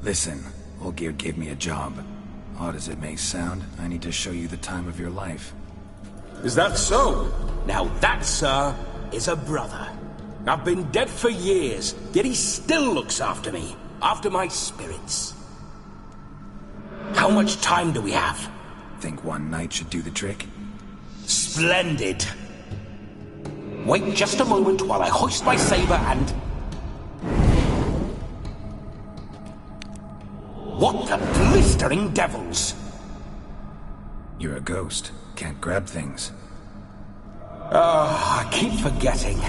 Listen, Olgierd gave me a job. Odd as it may sound, I need to show you the time of your life. Is that so? Now that, sir, is a brother. I've been dead for years, yet he still looks after me, after my spirits. How much time do we have? Think one night should do the trick? Splendid. Wait just a moment while I hoist my saber and... What the blistering devils? You're a ghost. Can't grab things. I keep forgetting.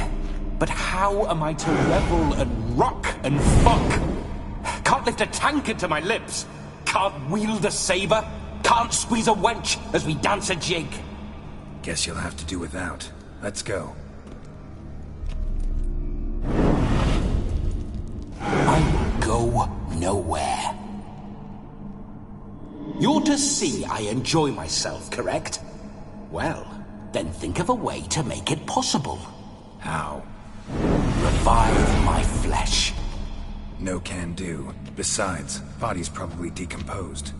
But how am I to revel and rock and fuck? Can't lift a tankard to my lips. Can't wield a saber. Can't squeeze a wench as we dance a jig. Guess you'll have to do without. Let's go. I will go nowhere. You're to see I enjoy myself, correct? Well, then think of a way to make it possible. How? Revive my flesh. No can do. Besides, body's probably decomposed.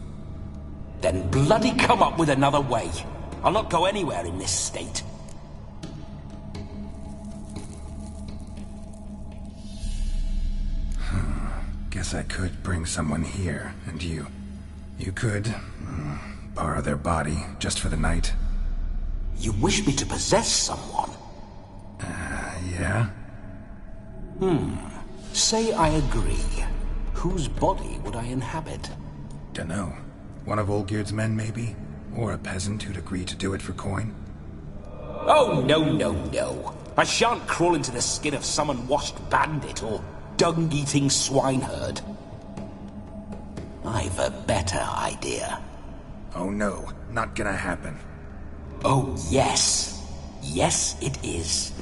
Then bloody come up with another way. I'll not go anywhere in this state. Guess I could bring someone here, and you could borrow their body just for the night. You wish me to possess someone? Yeah? Say I agree. Whose body would I inhabit? Dunno. One of Olgierd's men, maybe? Or a peasant who'd agree to do it for coin? Oh, no. I shan't crawl into the skin of some unwashed bandit or dung-eating swineherd. I've a better idea. Oh no, not gonna happen. Oh yes. Yes, it is.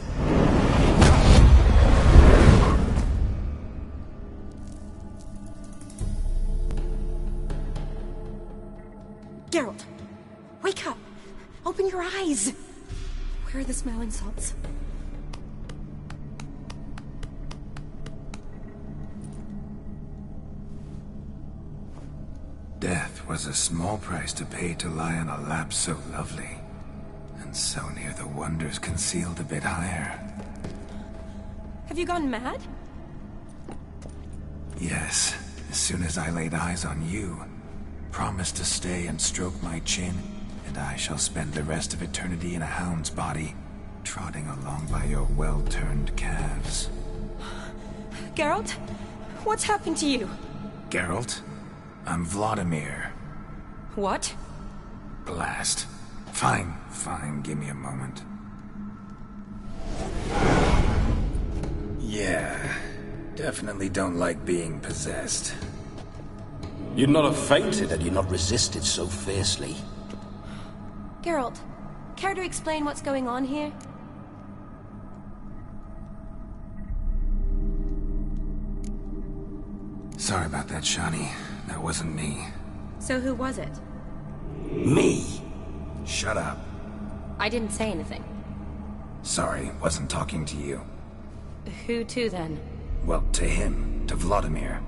Please! Where are the smelling salts? Death was a small price to pay to lie on a lap so lovely, and so near the wonders concealed a bit higher. Have you gone mad? Yes, as soon as I laid eyes on you, promised to stay and stroke my chin, and I shall spend the rest of eternity in a hound's body, trotting along by your well-turned calves. Geralt? What's happened to you? Geralt? I'm Vladimir. What? Blast. Fine, give me a moment. Yeah, definitely don't like being possessed. You'd not have fainted had you not resisted so fiercely. Geralt, care to explain what's going on here? Sorry about that, Shani. That wasn't me. So who was it? Me. Shut up. I didn't say anything. Sorry, wasn't talking to you. Who to then? Well, to him. To Vladimir.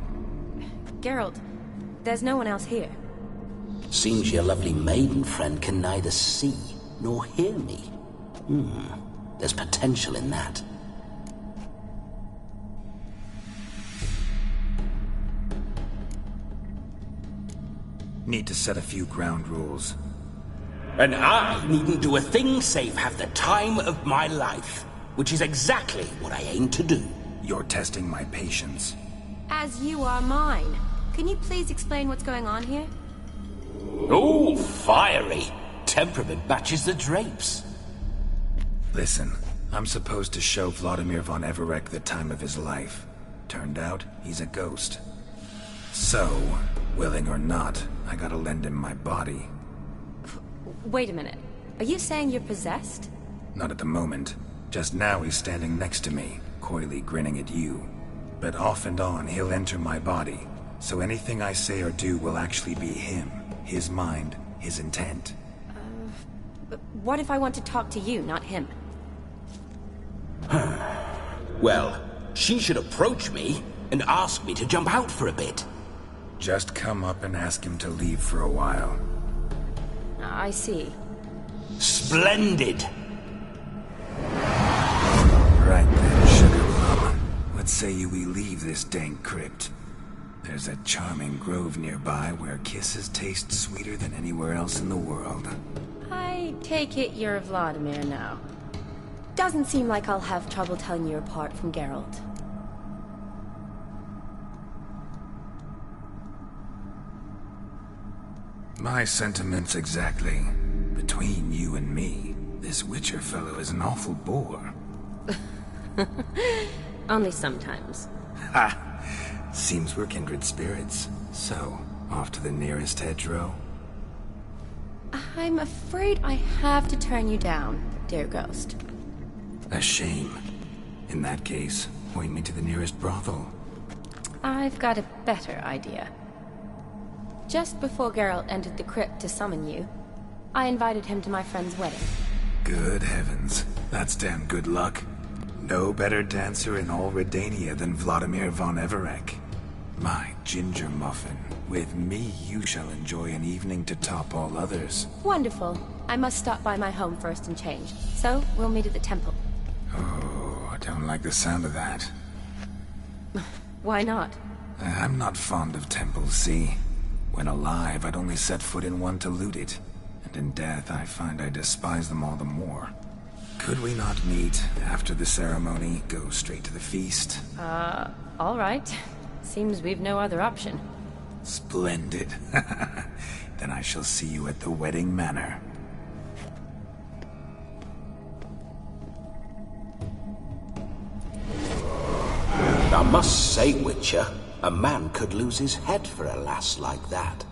Geralt, there's no one else here. Seems your lovely maiden friend can neither see nor hear me. There's potential in that. Need to set a few ground rules. And I needn't do a thing save have the time of my life, which is exactly what I aim to do. You're testing my patience. As you are mine. Can you please explain what's going on here? Oh, fiery. Temperament matches the drapes. Listen, I'm supposed to show Vladimir von Everec the time of his life. Turned out, he's a ghost. So, willing or not, I gotta lend him my body. Wait a minute. Are you saying you're possessed? Not at the moment. Just now he's standing next to me, coyly grinning at you. But off and on, he'll enter my body. So anything I say or do will actually be him. His mind, his intent. But what if I want to talk to you, not him? Well, she should approach me and ask me to jump out for a bit. Just come up and ask him to leave for a while. I see. Splendid! Right then, Sugar Plum. What say you we leave this dank crypt? There's a charming grove nearby where kisses taste sweeter than anywhere else in the world. I take it you're Vladimir now. Doesn't seem like I'll have trouble telling you apart from Geralt. My sentiments exactly. Between you and me, this Witcher fellow is an awful bore. Only sometimes. Ha! Seems we're kindred spirits. So, off to the nearest hedgerow? I'm afraid I have to turn you down, dear ghost. A shame. In that case, point me to the nearest brothel. I've got a better idea. Just before Geralt entered the crypt to summon you, I invited him to my friend's wedding. Good heavens. That's damn good luck. No better dancer in all Redania than Vladimir von Everec. My ginger muffin. With me, you shall enjoy an evening to top all others. Wonderful. I must stop by my home first and change. So, we'll meet at the temple. Oh, I don't like the sound of that. Why not? I'm not fond of temples, see? When alive, I'd only set foot in one to loot it. And in death, I find I despise them all the more. Could we not meet after the ceremony, go straight to the feast? All right. Seems we've no other option. Splendid. Then I shall see you at the wedding manor. I must say, Witcher, a man could lose his head for a lass like that.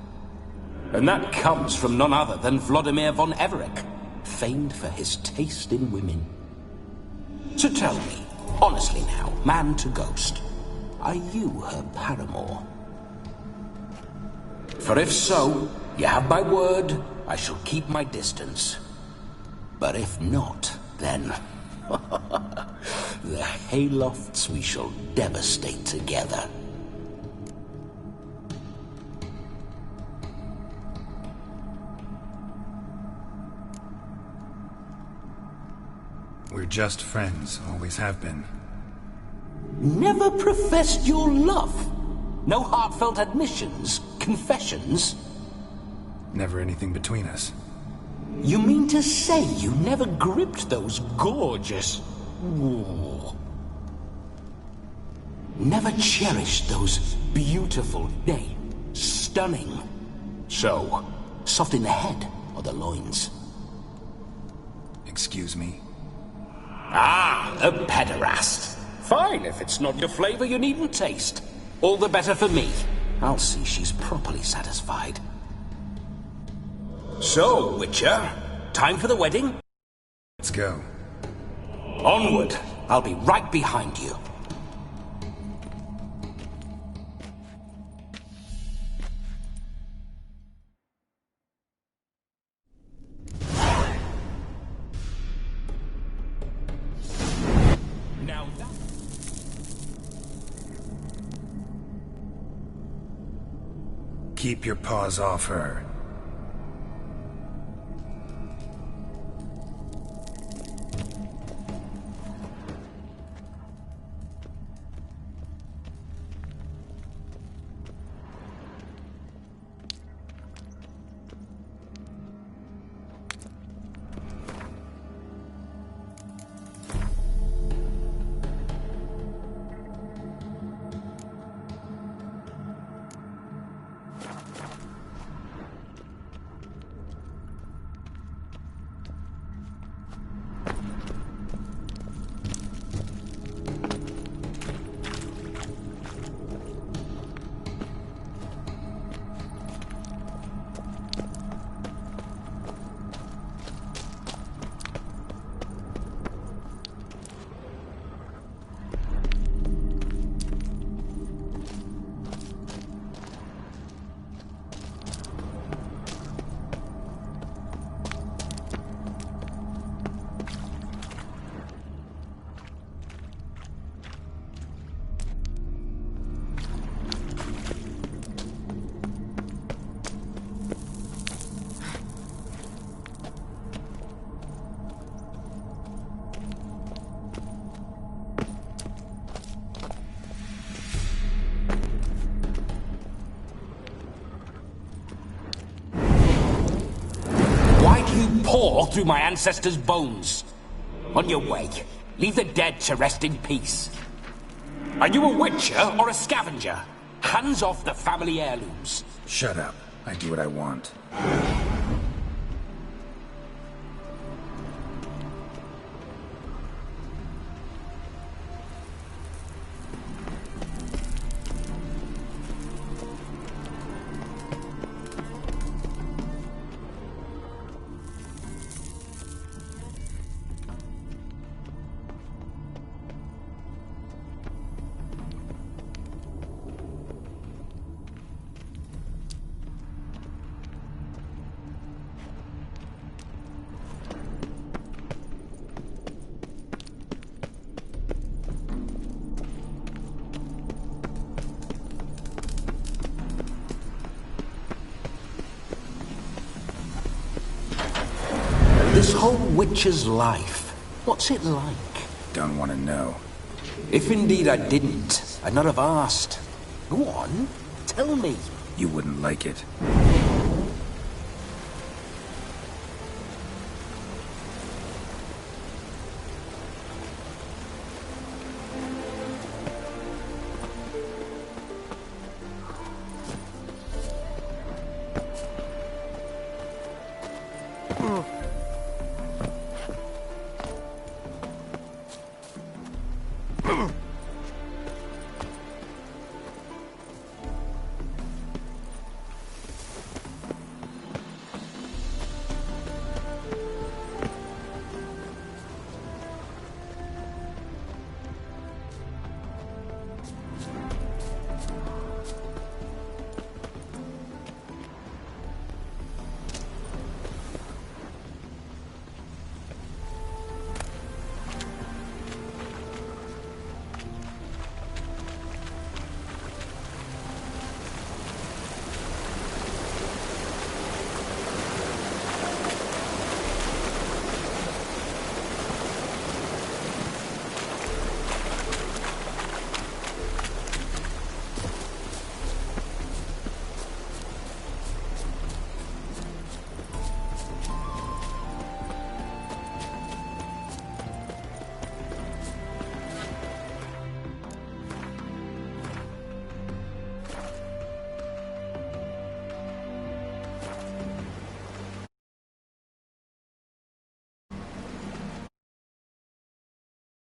And that comes from none other than Vladimir von Everec, famed for his taste in women. So tell me, honestly now, man to ghost, are you her paramour? For if so, you have my word, I shall keep my distance. But if not, then... the Haylofts we shall devastate together. We're just friends, always have been. Never professed your love? No heartfelt admissions, confessions? Never anything between us. You mean to say you never gripped those gorgeous... Ooh. Never cherished those beautiful, nay, stunning... So, soft in the head or the loins? Excuse me? Ah, a pederast. Fine, if it's not your flavor, you needn't taste. All the better for me. I'll see she's properly satisfied. So, Witcher, time for the wedding? Let's go. Onward. I'll be right behind you. Keep your paws off her. Pour through my ancestors' bones. On your way. Leave the dead to rest in peace. Are you a witcher or a scavenger? Hands off the family heirlooms. Shut up. I do what I want. This whole witcher's life, what's it like? Don't want to know. If indeed I didn't, I'd not have asked. Go on, tell me. You wouldn't like it.